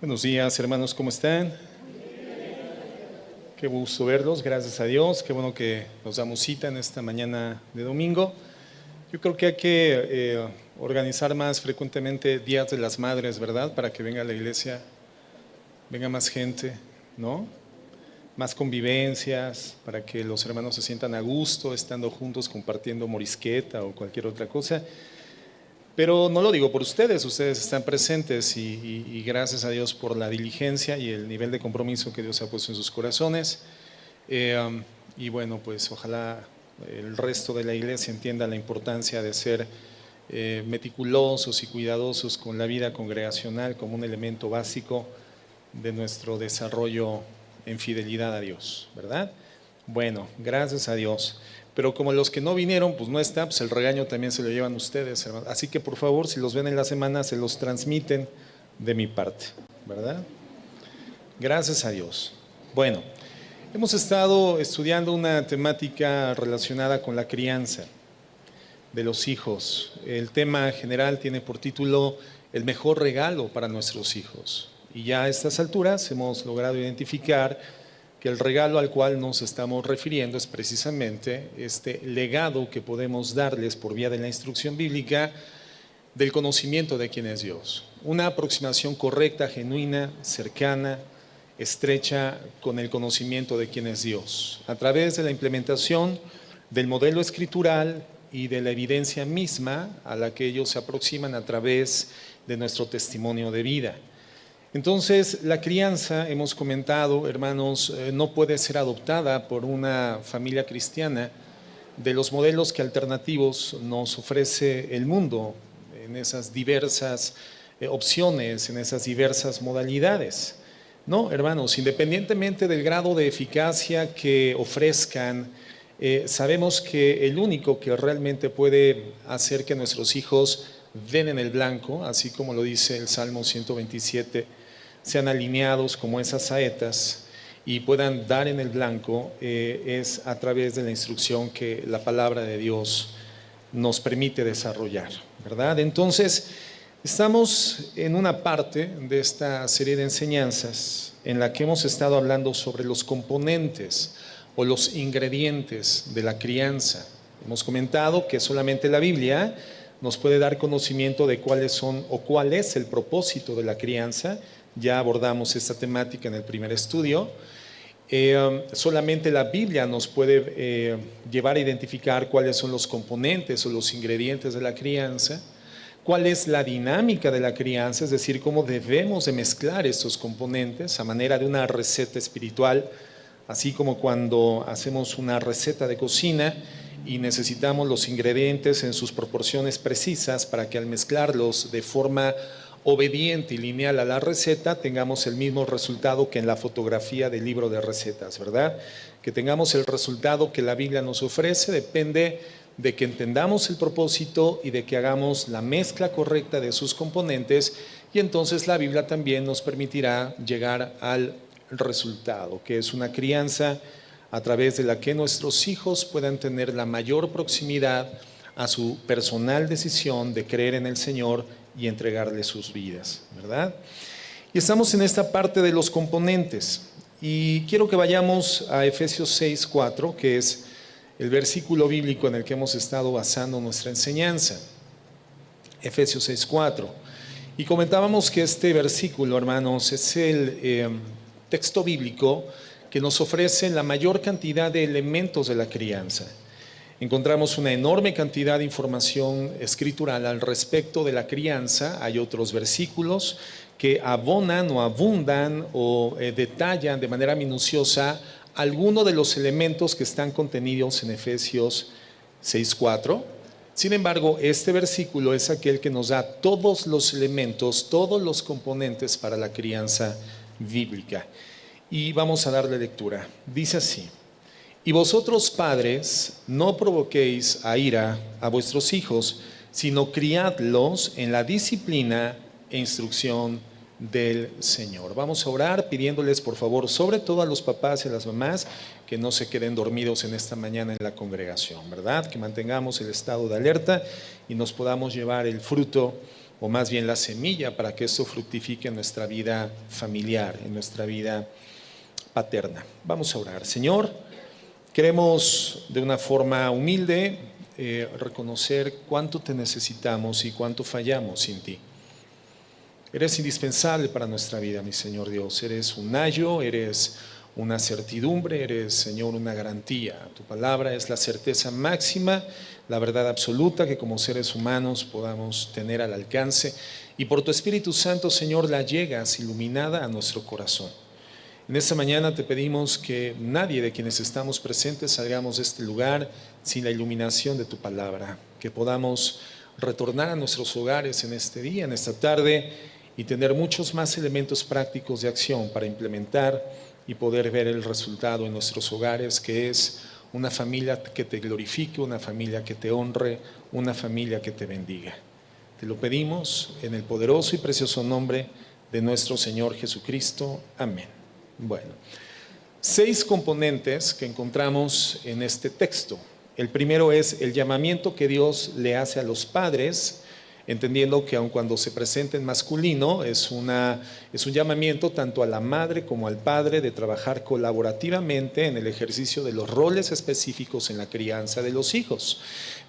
Buenos días, hermanos, ¿cómo están? Qué gusto verlos, gracias a Dios, qué bueno que nos damos cita en esta mañana de domingo. Yo creo que hay que organizar más frecuentemente días de las madres, ¿verdad? Para que venga a la iglesia, venga más gente, ¿no? Más convivencias, para que los hermanos se sientan a gusto, estando juntos, compartiendo morisqueta o cualquier otra cosa. Pero no lo digo por ustedes, ustedes están presentes y gracias a Dios por la diligencia y el nivel de compromiso que Dios ha puesto en sus corazones. Y bueno, pues ojalá el resto de la iglesia entienda la importancia de ser meticulosos y cuidadosos con la vida congregacional como un elemento básico de nuestro desarrollo en fidelidad a Dios, ¿verdad? Bueno, gracias a Dios. Pero como los que no vinieron, pues no está, pues el regaño también se lo llevan ustedes, hermanos. Así que por favor, si los ven en la semana, se los transmiten de mi parte, ¿verdad? Gracias a Dios. Bueno, hemos estado estudiando una temática relacionada con la crianza de los hijos. El tema general tiene por título el mejor regalo para nuestros hijos. Y ya a estas alturas hemos logrado identificar que el regalo al cual nos estamos refiriendo es precisamente este legado que podemos darles por vía de la instrucción bíblica del conocimiento de quién es Dios. Una aproximación correcta, genuina, cercana, estrecha con el conocimiento de quién es Dios, a través de la implementación del modelo escritural y de la evidencia misma a la que ellos se aproximan a través de nuestro testimonio de vida. Entonces, la crianza, hemos comentado, hermanos, no puede ser adoptada por una familia cristiana de los modelos que alternativos nos ofrece el mundo en esas diversas opciones, en esas diversas modalidades. No, hermanos, independientemente del grado de eficacia que ofrezcan, sabemos que el único que realmente puede hacer que nuestros hijos den en el blanco, así como lo dice el Salmo 127, sean alineados como esas saetas y puedan dar en el blanco, es a través de la instrucción que la palabra de Dios nos permite desarrollar, ¿verdad? Entonces, estamos en una parte de esta serie de enseñanzas en la que hemos estado hablando sobre los componentes o los ingredientes de la crianza. Hemos comentado que solamente la Biblia nos puede dar conocimiento de cuáles son o cuál es el propósito de la crianza. Ya abordamos esta temática en el primer estudio. Solamente la Biblia nos puede llevar a identificar cuáles son los componentes o los ingredientes de la crianza, cuál es la dinámica de la crianza, es decir, cómo debemos de mezclar estos componentes a manera de una receta espiritual, así como cuando hacemos una receta de cocina y necesitamos los ingredientes en sus proporciones precisas para que al mezclarlos de forma obediente y lineal a la receta, tengamos el mismo resultado que en la fotografía del libro de recetas, ¿verdad? Que tengamos el resultado que la Biblia nos ofrece, depende de que entendamos el propósito y de que hagamos la mezcla correcta de sus componentes, y entonces la Biblia también nos permitirá llegar al resultado, que es una crianza a través de la que nuestros hijos puedan tener la mayor proximidad a su personal decisión de creer en el Señor y entregarle sus vidas, ¿verdad? Y estamos en esta parte de los componentes y quiero que vayamos a Efesios 6:4, que es el versículo bíblico en el que hemos estado basando nuestra enseñanza. Efesios 6:4. Y comentábamos que este versículo, hermanos, es el texto bíblico que nos ofrece la mayor cantidad de elementos de la crianza. Encontramos una enorme cantidad de información escritural al respecto de la crianza. Hay otros versículos que abonan o abundan o detallan de manera minuciosa algunos de los elementos que están contenidos en Efesios 6:4. Sin embargo, este versículo es aquel que nos da todos los elementos, todos los componentes para la crianza bíblica. Y vamos a darle lectura. Dice así: y vosotros, padres, no provoquéis a ira a vuestros hijos, sino criadlos en la disciplina e instrucción del Señor. Vamos a orar pidiéndoles, por favor, sobre todo a los papás y a las mamás, que no se queden dormidos en esta mañana en la congregación, ¿verdad? Que mantengamos el estado de alerta y nos podamos llevar el fruto o más bien la semilla para que esto fructifique en nuestra vida familiar, en nuestra vida paterna. Vamos a orar. Señor, queremos de una forma humilde reconocer cuánto te necesitamos y cuánto fallamos sin ti. Eres indispensable para nuestra vida, mi Señor Dios. Eres un ayo, eres una certidumbre, eres, Señor, una garantía. Tu palabra es la certeza máxima, la verdad absoluta que como seres humanos podamos tener al alcance. Y por tu Espíritu Santo, Señor, la llegas iluminada a nuestro corazón. En esta mañana te pedimos que nadie de quienes estamos presentes salgamos de este lugar sin la iluminación de tu palabra, que podamos retornar a nuestros hogares en este día, en esta tarde, y tener muchos más elementos prácticos de acción para implementar y poder ver el resultado en nuestros hogares, que es una familia que te glorifique, una familia que te honre, una familia que te bendiga. Te lo pedimos en el poderoso y precioso nombre de nuestro Señor Jesucristo. Amén. Bueno, 6 componentes que encontramos en este texto. El primero es el llamamiento que Dios le hace a los padres, entendiendo que aun cuando se presenta en masculino, es un llamamiento tanto a la madre como al padre de trabajar colaborativamente en el ejercicio de los roles específicos en la crianza de los hijos.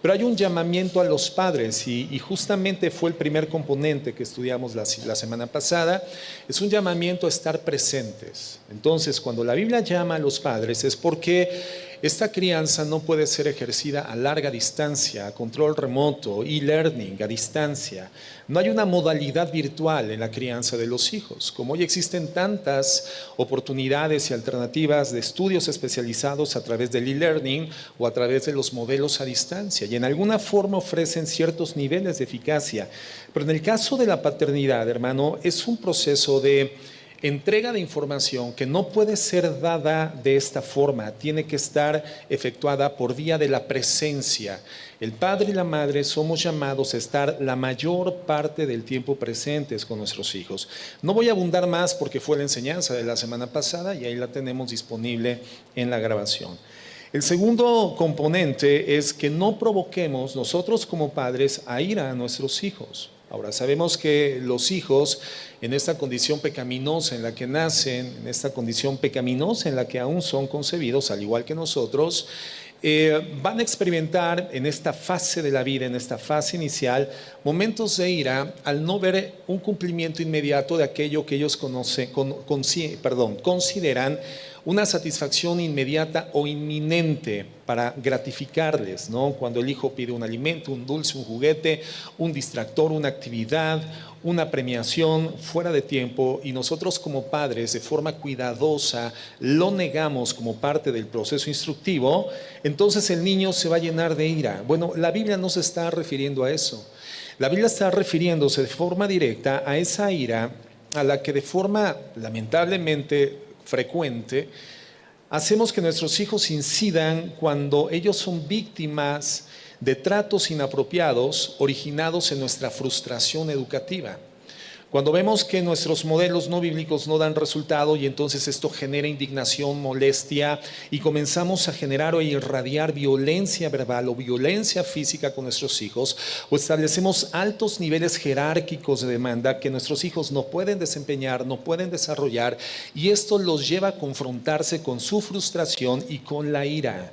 Pero hay un llamamiento a los padres y justamente fue el primer componente que estudiamos la semana pasada. Es un llamamiento a estar presentes. Entonces, cuando la Biblia llama a los padres es porque esta crianza no puede ser ejercida a larga distancia, a control remoto, e-learning, a distancia. No hay una modalidad virtual en la crianza de los hijos. Como hoy existen tantas oportunidades y alternativas de estudios especializados a través del e-learning o a través de los modelos a distancia, y en alguna forma ofrecen ciertos niveles de eficacia. Pero en el caso de la paternidad, hermano, es un proceso de entrega de información que no puede ser dada de esta forma, tiene que estar efectuada por vía de la presencia. El padre y la madre somos llamados a estar la mayor parte del tiempo presentes con nuestros hijos. No voy a abundar más porque fue la enseñanza de la semana pasada y ahí la tenemos disponible en la grabación. El segundo componente es que no provoquemos nosotros como padres a ira a nuestros hijos. Ahora, sabemos que los hijos en esta condición pecaminosa en la que nacen, en esta condición pecaminosa en la que aún son concebidos, al igual que nosotros, van a experimentar en esta fase de la vida, en esta fase inicial, momentos de ira al no ver un cumplimiento inmediato de aquello que ellos consideran una satisfacción inmediata o inminente para gratificarles, ¿no? Cuando el hijo pide un alimento, un dulce, un juguete, un distractor, una actividad, una premiación fuera de tiempo, y nosotros como padres de forma cuidadosa lo negamos como parte del proceso instructivo, entonces el niño se va a llenar de ira. Bueno, la Biblia no se está refiriendo a eso. La Biblia está refiriéndose de forma directa a esa ira a la que de forma lamentablemente frecuente hacemos que nuestros hijos incidan cuando ellos son víctimas de tratos inapropiados originados en nuestra frustración educativa. Cuando vemos que nuestros modelos no bíblicos no dan resultado y entonces esto genera indignación, molestia, y comenzamos a generar o irradiar violencia verbal o violencia física con nuestros hijos, o establecemos altos niveles jerárquicos de demanda que nuestros hijos no pueden desempeñar, no pueden desarrollar, y esto los lleva a confrontarse con su frustración y con la ira.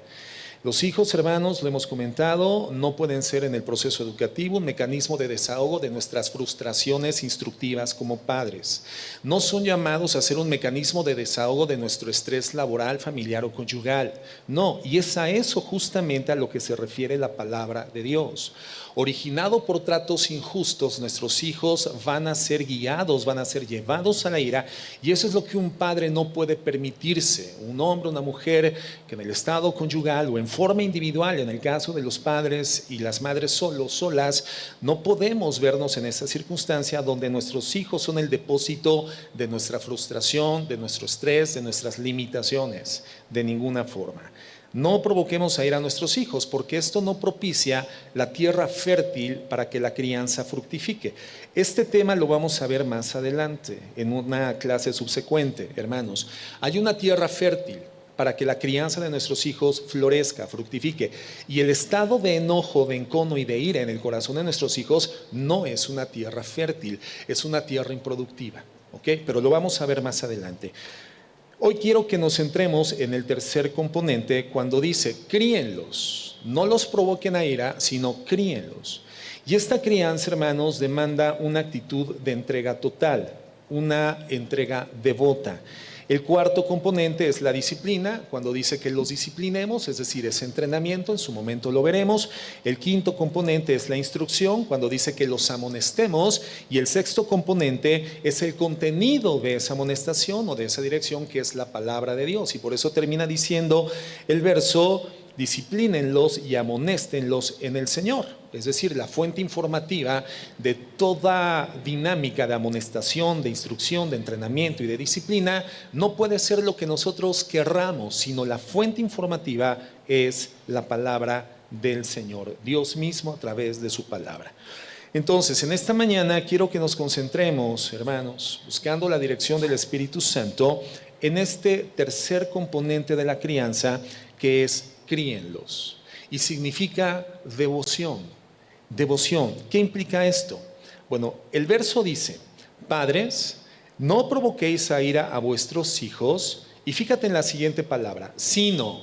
Los hijos, hermanos, lo hemos comentado, no pueden ser en el proceso educativo un mecanismo de desahogo de nuestras frustraciones instructivas como padres. No son llamados a ser un mecanismo de desahogo de nuestro estrés laboral, familiar o conyugal. No, y es a eso justamente a lo que se refiere la palabra de Dios. Originado por tratos injustos, nuestros hijos van a ser guiados, van a ser llevados a la ira, y eso es lo que un padre no puede permitirse. Un hombre, una mujer que en el estado conyugal o en forma individual, en el caso de los padres y las madres solas, no podemos vernos en esa circunstancia donde nuestros hijos son el depósito de nuestra frustración, de nuestro estrés, de nuestras limitaciones, de ninguna forma. No provoquemos a ir a nuestros hijos, porque esto no propicia la tierra fértil para que la crianza fructifique. Este tema lo vamos a ver más adelante, en una clase subsecuente, hermanos. Hay una tierra fértil, para que la crianza de nuestros hijos florezca, fructifique. Y el estado de enojo, de encono y de ira en el corazón de nuestros hijos no es una tierra fértil, es una tierra improductiva. ¿Ok? Pero lo vamos a ver más adelante. Hoy quiero que nos centremos en el tercer componente cuando dice, críenlos, no los provoquen a ira, sino críenlos. Y esta crianza, hermanos, demanda una actitud de entrega total, una entrega devota. El cuarto componente es la disciplina, cuando dice que los disciplinemos, es decir, ese entrenamiento, en su momento lo veremos. El quinto componente es la instrucción, cuando dice que los amonestemos. Y el sexto componente es el contenido de esa amonestación o de esa dirección, que es la palabra de Dios. Y por eso termina diciendo el verso, disciplínenlos y amonéstenlos en el Señor. Es decir, la fuente informativa de toda dinámica de amonestación, de instrucción, de entrenamiento y de disciplina no puede ser lo que nosotros querramos, sino la fuente informativa es la palabra del Señor, Dios mismo a través de su palabra. Entonces, en esta mañana quiero que nos concentremos, hermanos, buscando la dirección del Espíritu Santo en este tercer componente de la crianza, que es críenlos, y significa devoción. Devoción, ¿qué implica esto? Bueno, el verso dice, padres, no provoquéis a ira a vuestros hijos, y fíjate en la siguiente palabra, sino.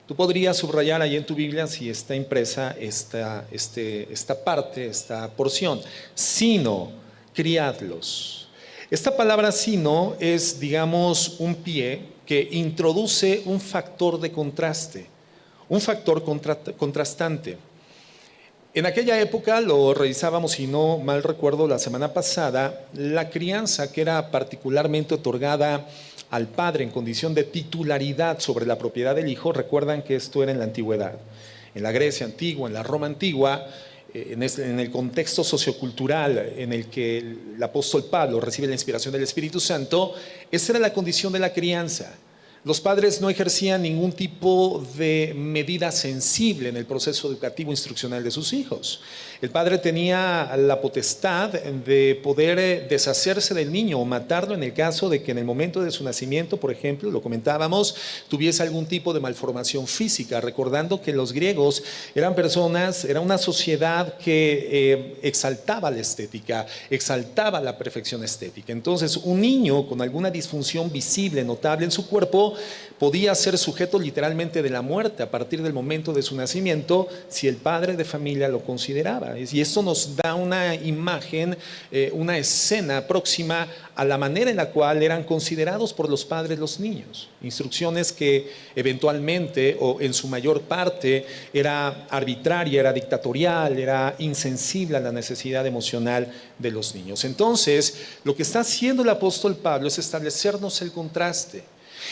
Tú podrías subrayar ahí en tu Biblia, si está impresa esta parte, esta porción, sino, criadlos. Esta palabra sino es, digamos, un pie que introduce un factor de contraste, un factor contrastante. En aquella época, lo revisábamos, si no mal recuerdo, la semana pasada, la crianza que era particularmente otorgada al padre en condición de titularidad sobre la propiedad del hijo, recuerdan que esto era en la antigüedad. En la Grecia antigua, en la Roma antigua, en el contexto sociocultural en el que el apóstol Pablo recibe la inspiración del Espíritu Santo, esa era la condición de la crianza. Los padres no ejercían ningún tipo de medida sensible en el proceso educativo instruccional de sus hijos. El padre tenía la potestad de poder deshacerse del niño o matarlo en el caso de que en el momento de su nacimiento, por ejemplo, lo comentábamos, tuviese algún tipo de malformación física, recordando que los griegos eran personas, era una sociedad que exaltaba la estética, exaltaba la perfección estética. Entonces, un niño con alguna disfunción visible, notable en su cuerpo, podía ser sujeto literalmente de la muerte a partir del momento de su nacimiento si el padre de familia lo consideraba. Y esto nos da una imagen, una escena próxima a la manera en la cual eran considerados por los padres los niños. Instrucciones que eventualmente o en su mayor parte era arbitraria, era dictatorial, era insensible a la necesidad emocional de los niños. Entonces, lo que está haciendo el apóstol Pablo es establecernos el contraste.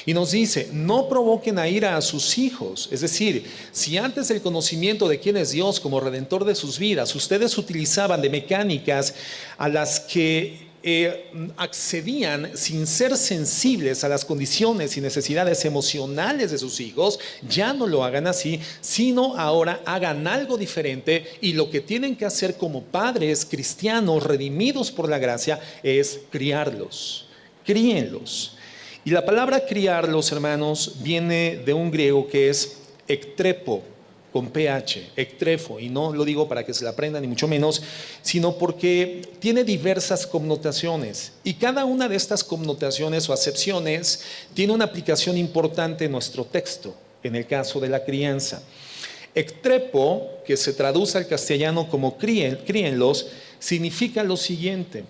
Y nos dice, no provoquen a ira a sus hijos. Es decir, si antes del conocimiento de quién es Dios como redentor de sus vidas, ustedes utilizaban de mecánicas a las que accedían sin ser sensibles a las condiciones y necesidades emocionales de sus hijos, ya no lo hagan así, sino ahora hagan algo diferente, y lo que tienen que hacer como padres cristianos redimidos por la gracia es criarlos, críenlos. Y la palabra criarlos, hermanos, viene de un griego que es ektrepo, con PH, ektrefo, y no lo digo para que se la aprendan ni mucho menos, sino porque tiene diversas connotaciones, y cada una de estas connotaciones o acepciones tiene una aplicación importante en nuestro texto, en el caso de la crianza. Ektrepo, que se traduce al castellano como críenlos, significa lo siguiente: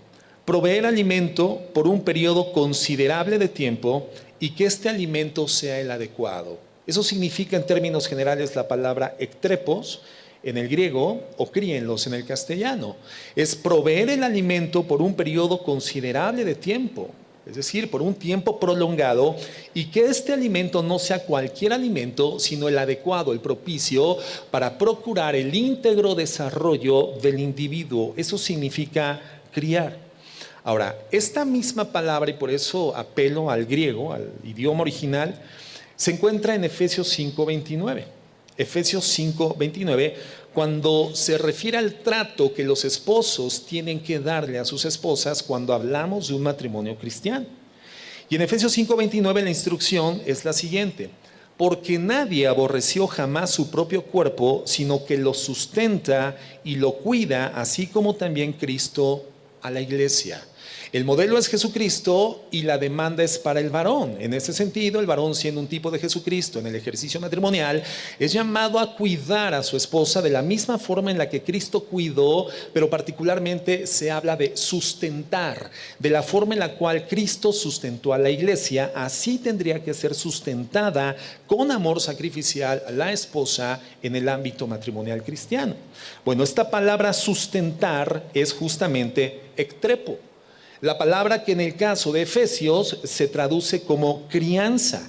proveer alimento por un periodo considerable de tiempo y que este alimento sea el adecuado. Eso significa en términos generales la palabra ektrepos en el griego o críenlos en el castellano. Es proveer el alimento por un periodo considerable de tiempo, es decir, por un tiempo prolongado, y que este alimento no sea cualquier alimento, sino el adecuado, el propicio para procurar el íntegro desarrollo del individuo. Eso significa criar. Ahora, esta misma palabra, y por eso apelo al griego, al idioma original, se encuentra en Efesios 5:29. Efesios 5:29, cuando se refiere al trato que los esposos tienen que darle a sus esposas cuando hablamos de un matrimonio cristiano. Y en Efesios 5:29 la instrucción es la siguiente: porque nadie aborreció jamás su propio cuerpo, sino que lo sustenta y lo cuida, así como también Cristo a la iglesia. El modelo es Jesucristo y la demanda es para el varón. En ese sentido, el varón, siendo un tipo de Jesucristo en el ejercicio matrimonial, es llamado a cuidar a su esposa de la misma forma en la que Cristo cuidó, pero particularmente se habla de sustentar, de la forma en la cual Cristo sustentó a la iglesia. Así tendría que ser sustentada con amor sacrificial la esposa en el ámbito matrimonial cristiano. Bueno, esta palabra sustentar es justamente ectrepo. La palabra que en el caso de Efesios se traduce como crianza.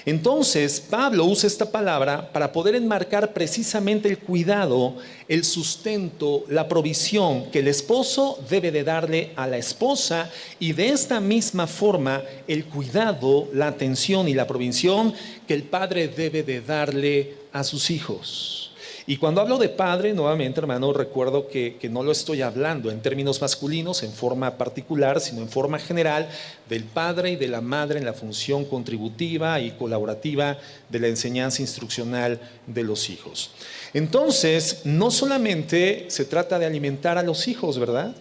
Entonces, Pablo usa esta palabra para poder enmarcar precisamente el cuidado, el sustento, la provisión que el esposo debe de darle a la esposa, y de esta misma forma el cuidado, la atención y la provisión que el padre debe de darle a sus hijos. Y cuando hablo de padre, nuevamente, hermano, recuerdo que no lo estoy hablando en términos masculinos, en forma particular, sino en forma general, del padre y de la madre en la función contributiva y colaborativa de la enseñanza instruccional de los hijos. Entonces, no solamente se trata de alimentar a los hijos, ¿verdad?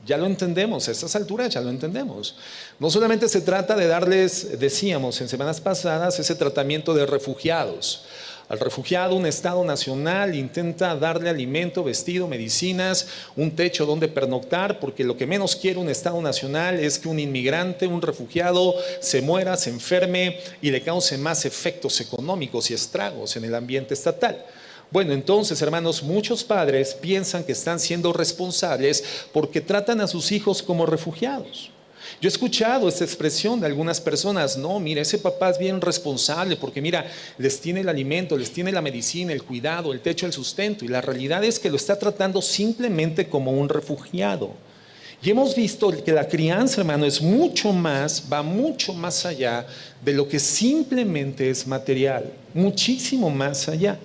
Ya lo entendemos, a estas alturas ya lo entendemos. No solamente se trata de darles, decíamos en semanas pasadas, ese tratamiento de refugiados. Al refugiado, un Estado nacional intenta darle alimento, vestido, medicinas, un techo donde pernoctar, porque lo que menos quiere un Estado nacional es que un inmigrante, un refugiado, se muera, se enferme y le cause más efectos económicos y estragos en el ambiente estatal. Bueno, entonces, hermanos, muchos padres piensan que están siendo responsables porque tratan a sus hijos como refugiados. Yo he escuchado esta expresión de algunas personas: no, mira, ese papá es bien responsable porque mira, les tiene el alimento, les tiene la medicina, el cuidado, el techo, el sustento, y la realidad es que lo está tratando simplemente como un refugiado. Y hemos visto que la crianza, hermano, es mucho más, va mucho más allá de lo que simplemente es material, muchísimo más allá.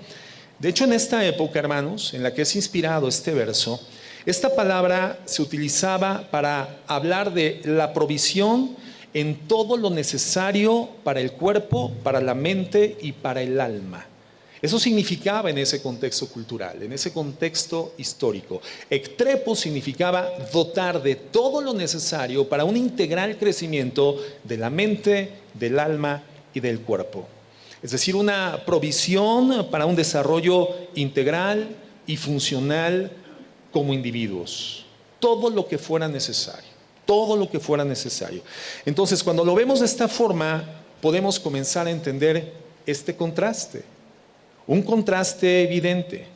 De hecho, en esta época, hermanos, en la que es inspirado este verso, esta palabra se utilizaba para hablar de la provisión en todo lo necesario para el cuerpo, para la mente y para el alma. Eso significaba en ese contexto cultural, en ese contexto histórico. Ectrepo significaba dotar de todo lo necesario para un integral crecimiento de la mente, del alma y del cuerpo. Es decir, una provisión para un desarrollo integral y funcional como individuos, todo lo que fuera necesario, todo lo que fuera necesario. Entonces, cuando lo vemos de esta forma, podemos comenzar a entender este contraste, un contraste evidente.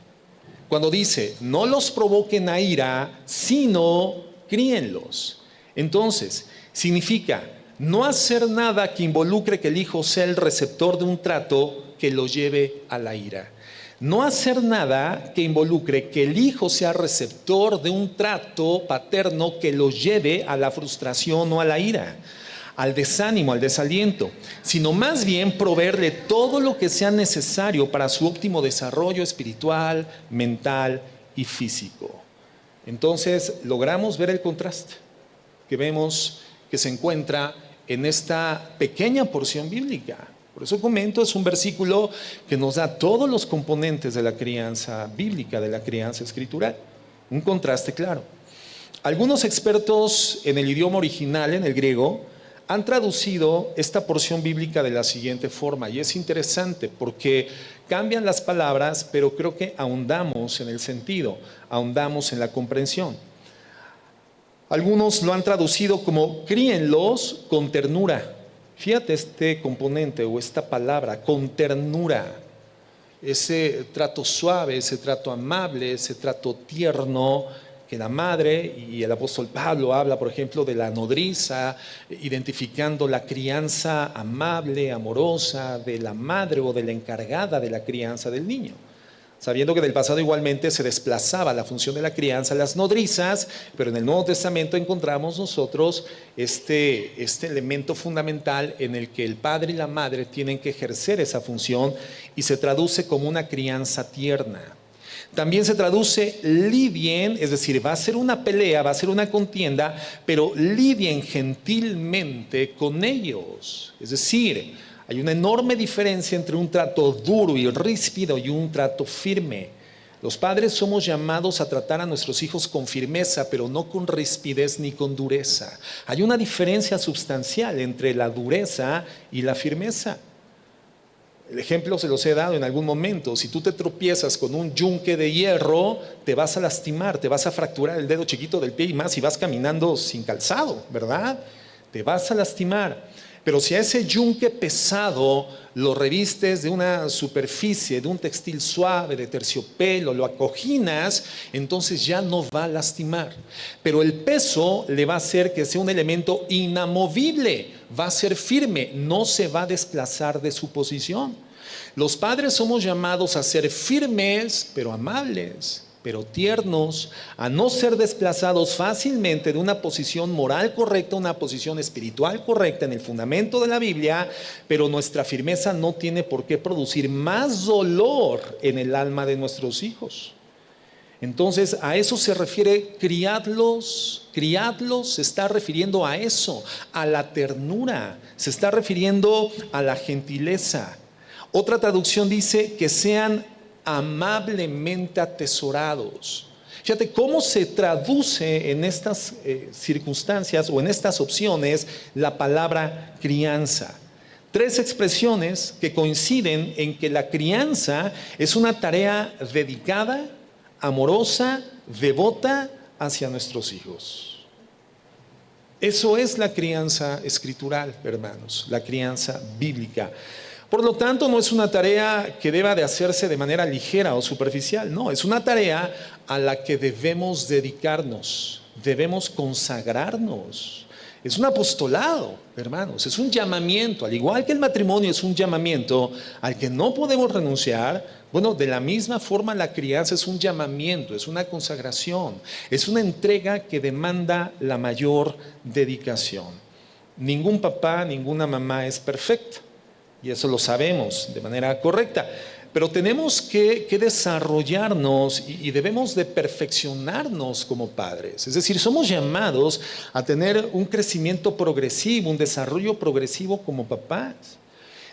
Cuando dice, no los provoquen a ira, sino críenlos. Entonces, significa no hacer nada que involucre que el hijo sea el receptor de un trato que lo lleve a la ira. No hacer nada que involucre que el hijo sea receptor de un trato paterno que lo lleve a la frustración o a la ira, al desánimo, al desaliento, sino más bien proveerle todo lo que sea necesario para su óptimo desarrollo espiritual, mental y físico. Entonces, logramos ver el contraste que vemos que se encuentra en esta pequeña porción bíblica. Por eso comento, es un versículo que nos da todos los componentes de la crianza bíblica, de la crianza escritural. Un contraste claro. Algunos expertos en el idioma original, en el griego, han traducido esta porción bíblica de la siguiente forma, y es interesante porque cambian las palabras, pero creo que ahondamos en el sentido, ahondamos en la comprensión. Algunos lo han traducido como críenlos con ternura. Fíjate este componente o esta palabra, con ternura, ese trato suave, ese trato amable, ese trato tierno que la madre, y el apóstol Pablo habla, por ejemplo, de la nodriza, identificando la crianza amable, amorosa de la madre o de la encargada de la crianza del niño. Sabiendo que del pasado igualmente se desplazaba la función de la crianza a las nodrizas, pero en el Nuevo Testamento encontramos nosotros este elemento fundamental en el que el padre y la madre tienen que ejercer esa función y se traduce como una crianza tierna. También se traduce lidien, es decir, va a ser una pelea, va a ser una contienda, pero lidien gentilmente con ellos. Es decir, hay una enorme diferencia entre un trato duro y ríspido y un trato firme. Los padres somos llamados a tratar a nuestros hijos con firmeza, pero no con rispidez ni con dureza. Hay una diferencia sustancial entre la dureza y la firmeza. El ejemplo se los he dado en algún momento. Si tú te tropiezas con un yunque de hierro, te vas a lastimar, te vas a fracturar el dedo chiquito del pie y más si vas caminando sin calzado, ¿verdad? Te vas a lastimar. Pero si a ese yunque pesado lo revistes de una superficie, de un textil suave, de terciopelo, lo acoginas, entonces ya no va a lastimar. Pero el peso le va a hacer que sea un elemento inamovible, va a ser firme, no se va a desplazar de su posición. Los padres somos llamados a ser firmes, pero amables, pero tiernos, a no ser desplazados fácilmente de una posición moral correcta, una posición espiritual correcta en el fundamento de la Biblia, pero nuestra firmeza no tiene por qué producir más dolor en el alma de nuestros hijos. Entonces, a eso se refiere criadlos, se está refiriendo a eso, a la ternura, se está refiriendo a la gentileza. Otra traducción dice que sean amablemente atesorados. Fíjate cómo se traduce en estas circunstancias o en estas opciones la palabra crianza. Tres expresiones que coinciden en que la crianza es una tarea dedicada, amorosa, devota hacia nuestros hijos. Eso es la crianza escritural, hermanos, la crianza bíblica. Por lo tanto, no es una tarea que deba de hacerse de manera ligera o superficial, no, es una tarea a la que debemos dedicarnos, debemos consagrarnos. Es un apostolado, hermanos, es un llamamiento, al igual que el matrimonio es un llamamiento al que no podemos renunciar. Bueno, de la misma forma la crianza es un llamamiento, es una consagración, es una entrega que demanda la mayor dedicación. Ningún papá, ninguna mamá es perfecta. Y eso lo sabemos de manera correcta. Pero tenemos que desarrollarnos y debemos de perfeccionarnos como padres. Es decir, somos llamados a tener un crecimiento progresivo, un desarrollo progresivo como papás.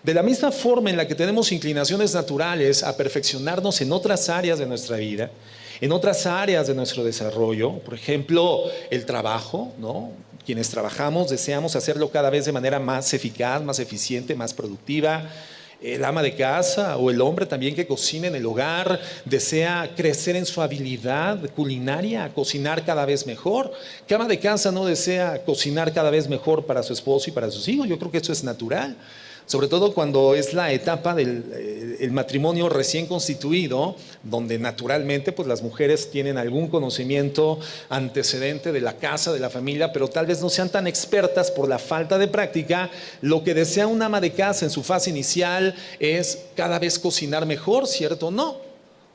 De la misma forma en la que tenemos inclinaciones naturales a perfeccionarnos en otras áreas de nuestra vida, en otras áreas de nuestro desarrollo, por ejemplo, el trabajo, ¿no? Quienes trabajamos deseamos hacerlo cada vez de manera más eficaz, más eficiente, más productiva. El ama de casa o el hombre también que cocina en el hogar desea crecer en su habilidad culinaria, cocinar cada vez mejor. ¿Qué ama de casa no desea cocinar cada vez mejor para su esposo y para sus hijos? Yo creo que eso es natural. Sobre todo cuando es la etapa del matrimonio recién constituido, donde naturalmente pues las mujeres tienen algún conocimiento antecedente de la casa, de la familia, pero tal vez no sean tan expertas por la falta de práctica. Lo que desea una ama de casa en su fase inicial es cada vez cocinar mejor, ¿cierto o no?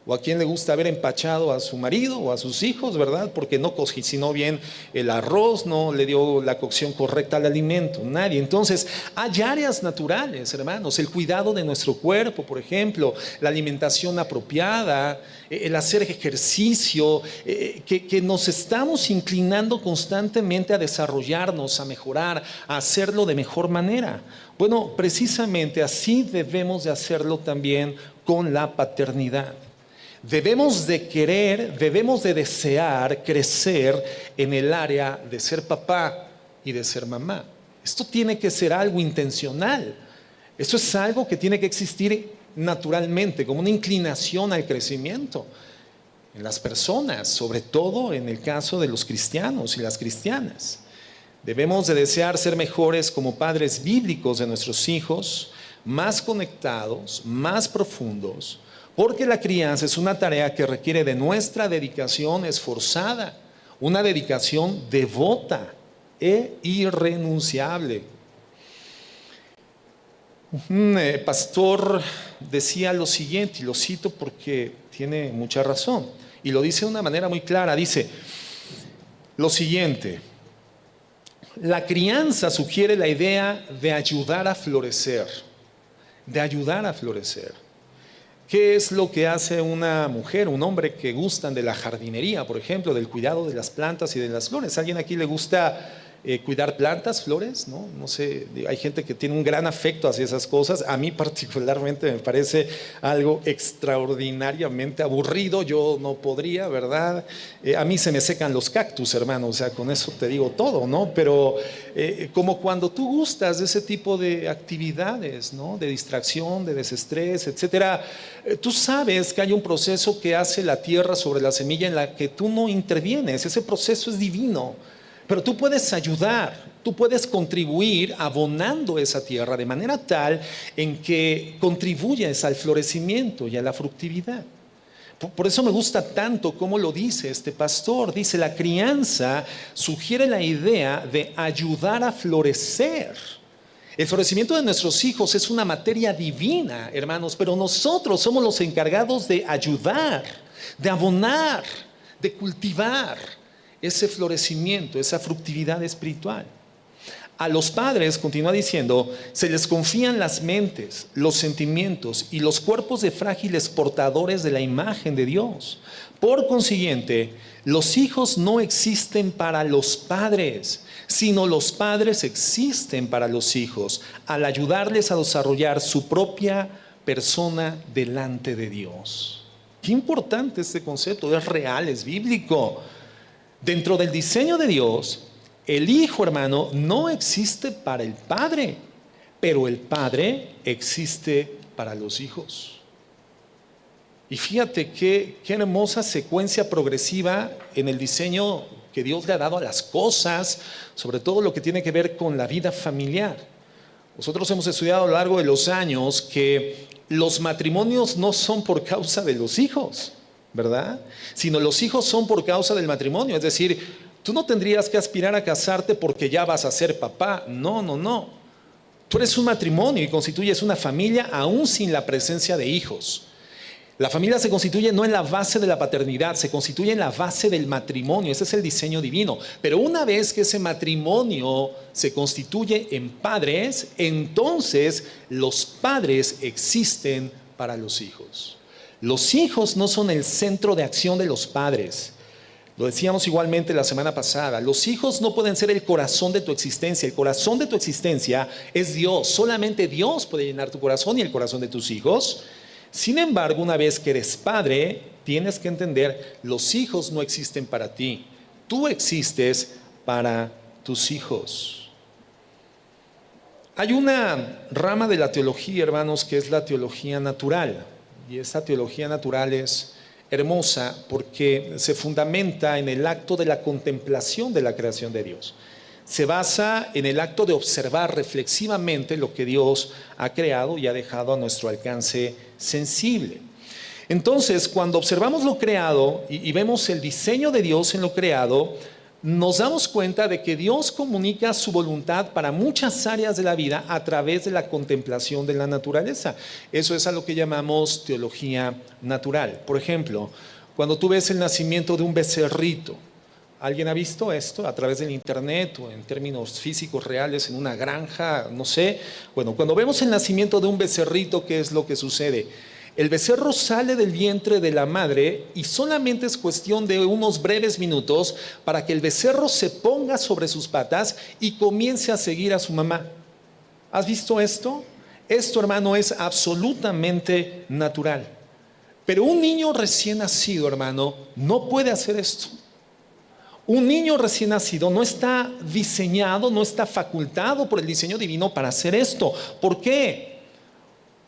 O a quién le gusta haber empachado a su marido o a sus hijos, ¿verdad? Porque no cocinó bien el arroz, no le dio la cocción correcta al alimento, nadie. Entonces, hay áreas naturales, hermanos, el cuidado de nuestro cuerpo, por ejemplo, la alimentación apropiada, el hacer ejercicio, que nos estamos inclinando constantemente a desarrollarnos, a mejorar, a hacerlo de mejor manera. Bueno, precisamente así debemos de hacerlo también con la paternidad. Debemos de querer, debemos de desear crecer en el área de ser papá y de ser mamá. Esto tiene que ser algo intencional. Esto es algo que tiene que existir naturalmente, como una inclinación al crecimiento en las personas, sobre todo en el caso de los cristianos y las cristianas. Debemos de desear ser mejores como padres bíblicos de nuestros hijos, más conectados, más profundos, porque la crianza es una tarea que requiere de nuestra dedicación esforzada, una dedicación devota e irrenunciable. Un pastor decía lo siguiente, y lo cito porque tiene mucha razón, y lo dice de una manera muy clara, dice lo siguiente: la crianza sugiere la idea de ayudar a florecer, de ayudar a florecer. ¿Qué es lo que hace una mujer, un hombre que gustan de la jardinería, por ejemplo, del cuidado de las plantas y de las flores? ¿A alguien aquí le gusta cuidar plantas, flores? No sé, hay gente que tiene un gran afecto hacia esas cosas. A mí particularmente me parece algo extraordinariamente aburrido. Yo no podría, ¿verdad? A mí se me secan los cactus, hermano, o sea, con eso te digo todo, ¿no? Pero como cuando tú gustas de ese tipo de actividades, ¿no? De distracción, de desestrés, etcétera, tú sabes que hay un proceso que hace la tierra sobre la semilla en la que tú no intervienes. Ese proceso es divino. Pero tú puedes ayudar, tú puedes contribuir abonando esa tierra de manera tal en que contribuyes al florecimiento y a la fructividad. Por eso me gusta tanto cómo lo dice este pastor. Dice, la crianza sugiere la idea de ayudar a florecer. El florecimiento de nuestros hijos es una materia divina, hermanos, pero nosotros somos los encargados de ayudar, de abonar, de cultivar ese florecimiento, esa fructividad espiritual. A los padres, continúa diciendo, se les confían las mentes, los sentimientos y los cuerpos de frágiles portadores de la imagen de Dios. Por consiguiente, los hijos no existen para los padres, sino los padres existen para los hijos, al ayudarles a desarrollar su propia persona delante de Dios. Qué importante este concepto, es real, es bíblico. Dentro del diseño de Dios, el hijo, hermano, no existe para el padre, pero el padre existe para los hijos. Y fíjate qué hermosa secuencia progresiva en el diseño que Dios le ha dado a las cosas, sobre todo lo que tiene que ver con la vida familiar. Nosotros hemos estudiado a lo largo de los años que los matrimonios no son por causa de los hijos, ¿verdad? Sino los hijos son por causa del matrimonio. Es decir, tú no tendrías que aspirar a casarte porque ya vas a ser papá. No. Tú eres un matrimonio y constituyes una familia aún sin la presencia de hijos. La familia se constituye no en la base de la paternidad, se constituye en la base del matrimonio. Ese es el diseño divino. Pero una vez que ese matrimonio se constituye en padres, entonces los padres existen para los hijos. Los hijos no son el centro de acción de los padres. Lo decíamos igualmente la semana pasada. Los hijos no pueden ser el corazón de tu existencia. El corazón de tu existencia es Dios. Solamente Dios puede llenar tu corazón y el corazón de tus hijos. Sin embargo, una vez que eres padre, tienes que entender, los hijos no existen para ti. Tú existes para tus hijos. Hay una rama de la teología, hermanos, que es la teología natural. Y esta teología natural es hermosa porque se fundamenta en el acto de la contemplación de la creación de Dios. Se basa en el acto de observar reflexivamente lo que Dios ha creado y ha dejado a nuestro alcance sensible. Entonces, cuando observamos lo creado y vemos el diseño de Dios en lo creado, nos damos cuenta de que Dios comunica su voluntad para muchas áreas de la vida a través de la contemplación de la naturaleza. Eso es a lo que llamamos teología natural. Por ejemplo, cuando tú ves el nacimiento de un becerrito, ¿alguien ha visto esto a través del internet o en términos físicos reales en una granja? No sé. Bueno, cuando vemos el nacimiento de un becerrito, ¿qué es lo que sucede? El becerro sale del vientre de la madre y solamente es cuestión de unos breves minutos para que el becerro se ponga sobre sus patas y comience a seguir a su mamá. ¿Has visto esto? Esto, hermano, es absolutamente natural. Pero un niño recién nacido, hermano, no puede hacer esto. Un niño recién nacido no está diseñado, no está facultado por el diseño divino para hacer esto. ¿Por qué?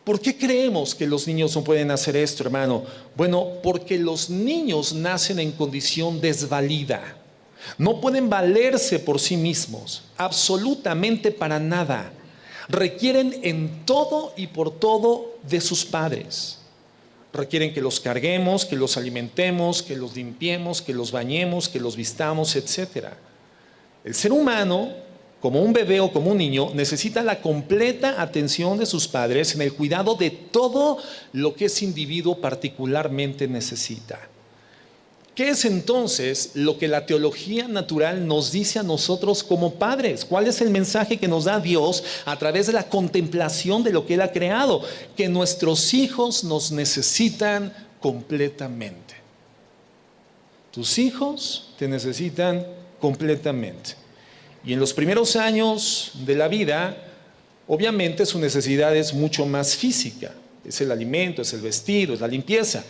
¿Por qué creemos que los niños no pueden hacer esto, hermano? Bueno, porque los niños nacen en condición desvalida. No pueden valerse por sí mismos, absolutamente para nada. Requieren en todo y por todo de sus padres. Requieren que los carguemos, que los alimentemos, que los limpiemos, que los bañemos, que los vistamos, etc. El ser humano, como un bebé o como un niño, necesita la completa atención de sus padres en el cuidado de todo lo que ese individuo particularmente necesita. ¿Qué es entonces lo que la teología natural nos dice a nosotros como padres? ¿Cuál es el mensaje que nos da Dios a través de la contemplación de lo que Él ha creado? Que nuestros hijos nos necesitan completamente. Tus hijos te necesitan completamente. Y en los primeros años de la vida, obviamente su necesidad es mucho más física. Es el alimento, es el vestido, es la limpieza.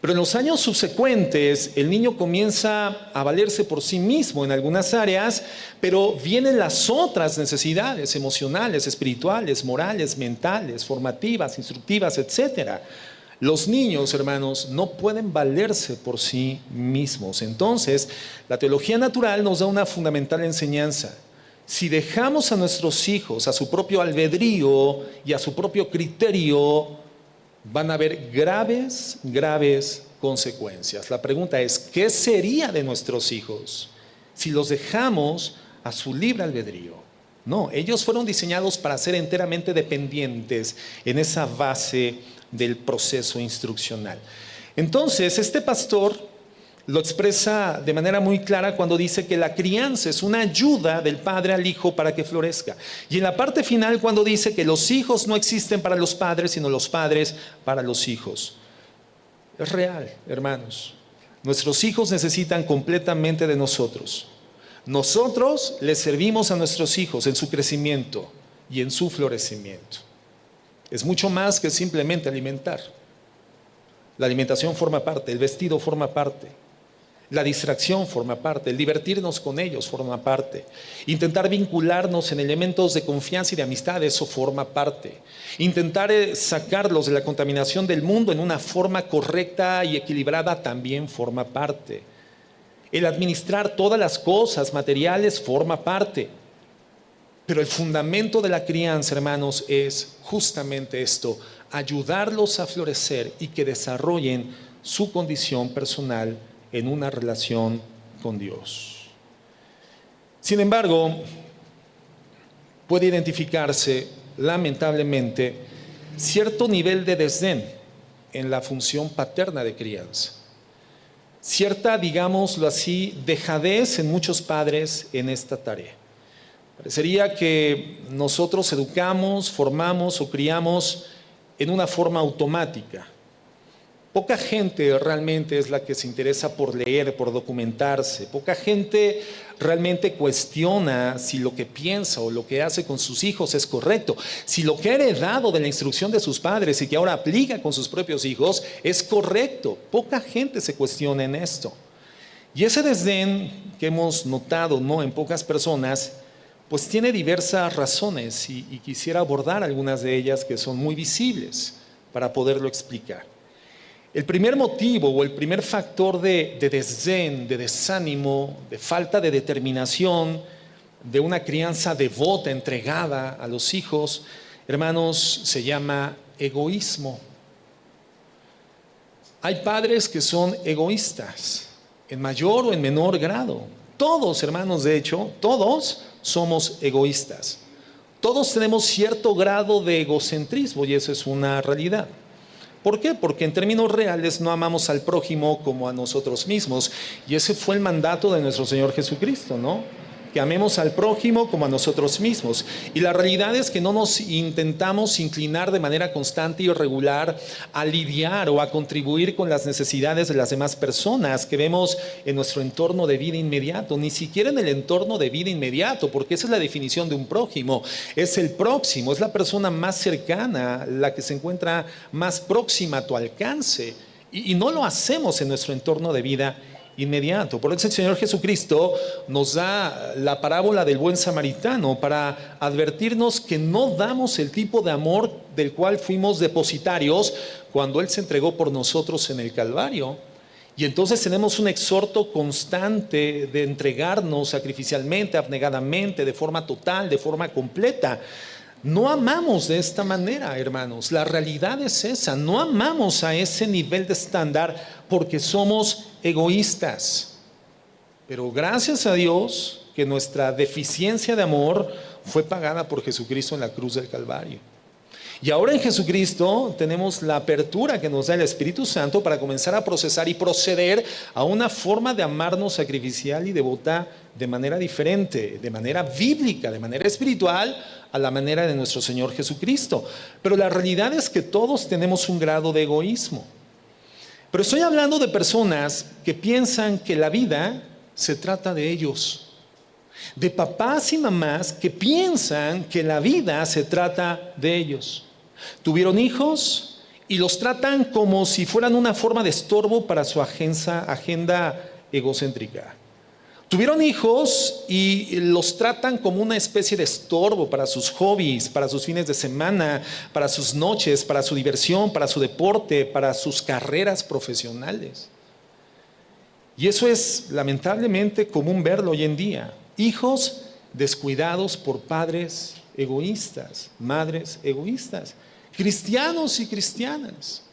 Pero en los años subsecuentes, el niño comienza a valerse por sí mismo en algunas áreas, pero vienen las otras necesidades emocionales, espirituales, morales, mentales, formativas, instructivas, etc. Los niños, hermanos, no pueden valerse por sí mismos. Entonces, la teología natural nos da una fundamental enseñanza. Si dejamos a nuestros hijos a su propio albedrío y a su propio criterio, van a haber graves consecuencias. La pregunta es, ¿qué sería de nuestros hijos si los dejamos a su libre albedrío? No, ellos fueron diseñados para ser enteramente dependientes en esa base del proceso instruccional. Entonces, este pastor lo expresa de manera muy clara cuando dice que la crianza es una ayuda del padre al hijo para que florezca. Y en la parte final cuando dice que los hijos no existen para los padres, sino los padres para los hijos. Es real, hermanos. Nuestros hijos necesitan completamente de nosotros. Nosotros les servimos a nuestros hijos en su crecimiento y en su florecimiento. Es mucho más que simplemente alimentar. La alimentación forma parte, el vestido forma parte. La distracción forma parte, el divertirnos con ellos forma parte. Intentar vincularnos en elementos de confianza y de amistad, eso forma parte. Intentar sacarlos de la contaminación del mundo en una forma correcta y equilibrada también forma parte. El administrar todas las cosas materiales forma parte. Pero el fundamento de la crianza, hermanos, es justamente esto: ayudarlos a florecer y que desarrollen su condición personal en una relación con Dios. Sin embargo, puede identificarse, lamentablemente, cierto nivel de desdén en la función paterna de crianza. Cierta, digámoslo así, dejadez en muchos padres en esta tarea. Parecería que nosotros educamos, formamos o criamos en una forma automática. Poca gente realmente es la que se interesa por leer, por documentarse. Poca gente realmente cuestiona si lo que piensa o lo que hace con sus hijos es correcto. Si lo que ha heredado de la instrucción de sus padres y que ahora aplica con sus propios hijos es correcto. Poca gente se cuestiona en esto. Y ese desdén que hemos notado, ¿no?, en pocas personas, pues tiene diversas razones y quisiera abordar algunas de ellas que son muy visibles para poderlo explicar. El primer motivo o el primer factor de desdén, de desánimo, de falta de determinación, de una crianza devota, entregada a los hijos, hermanos, se llama egoísmo. Hay padres que son egoístas, en mayor o en menor grado. Todos, hermanos, de hecho, todos somos egoístas. Todos tenemos cierto grado de egocentrismo y eso es una realidad. ¿Por qué? Porque en términos reales no amamos al prójimo como a nosotros mismos. Y ese fue el mandato de nuestro Señor Jesucristo, ¿no? Que amemos al prójimo como a nosotros mismos. Y la realidad es que no nos intentamos inclinar de manera constante y regular a lidiar o a contribuir con las necesidades de las demás personas que vemos en nuestro entorno de vida inmediato, ni siquiera en el entorno de vida inmediato, porque esa es la definición de un prójimo. Es el próximo, es la persona más cercana, la que se encuentra más próxima a tu alcance. Y no lo hacemos en nuestro entorno de vida inmediato. Por eso el Señor Jesucristo nos da la parábola del buen samaritano para advertirnos que no damos el tipo de amor del cual fuimos depositarios cuando Él se entregó por nosotros en el Calvario. Y entonces tenemos un exhorto constante de entregarnos sacrificialmente, abnegadamente, de forma total, de forma completa. No amamos de esta manera, hermanos. La realidad es esa. No amamos a ese nivel de estándar porque somos egoístas. Pero gracias a Dios que nuestra deficiencia de amor fue pagada por Jesucristo en la cruz del Calvario. Y ahora en Jesucristo tenemos la apertura que nos da el Espíritu Santo para comenzar a procesar y proceder a una forma de amarnos sacrificial y devota de manera diferente, de manera bíblica, de manera espiritual, a la manera de nuestro Señor Jesucristo. Pero la realidad es que todos tenemos un grado de egoísmo. Pero estoy hablando de personas que piensan que la vida se trata de ellos. De papás y mamás que piensan que la vida se trata de ellos. Tuvieron hijos y los tratan como si fueran una forma de estorbo para su agenda egocéntrica. Tuvieron hijos y los tratan como una especie de estorbo para sus hobbies, para sus fines de semana, para sus noches, para su diversión, para su deporte, para sus carreras profesionales. Y eso es lamentablemente común verlo hoy en día. Hijos descuidados por padres egoístas, madres egoístas, cristianos y cristianas.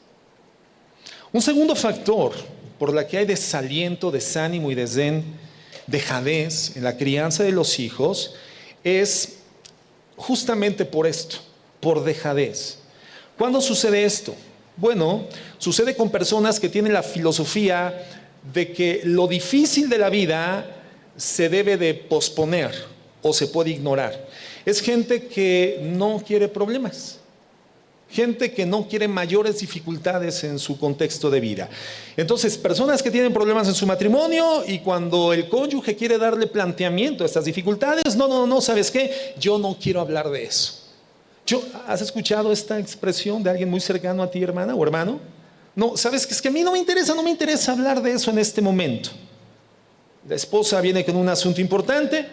Un segundo factor por la que hay desaliento, desánimo y desdén, dejadez en la crianza de los hijos es justamente por esto, por dejadez. ¿Cuándo sucede esto? Bueno, sucede con personas que tienen la filosofía de que lo difícil de la vida se debe de posponer o se puede ignorar. Es gente que no quiere problemas, gente que no quiere mayores dificultades en su contexto de vida. Entonces, personas que tienen problemas en su matrimonio y cuando el cónyuge quiere darle planteamiento a estas dificultades, no, ¿sabes qué? Yo no quiero hablar de eso. ¿Has escuchado esta expresión de alguien muy cercano a ti, hermana o hermano? No, ¿sabes qué? Es que a mí no me interesa hablar de eso en este momento. La esposa viene con un asunto importante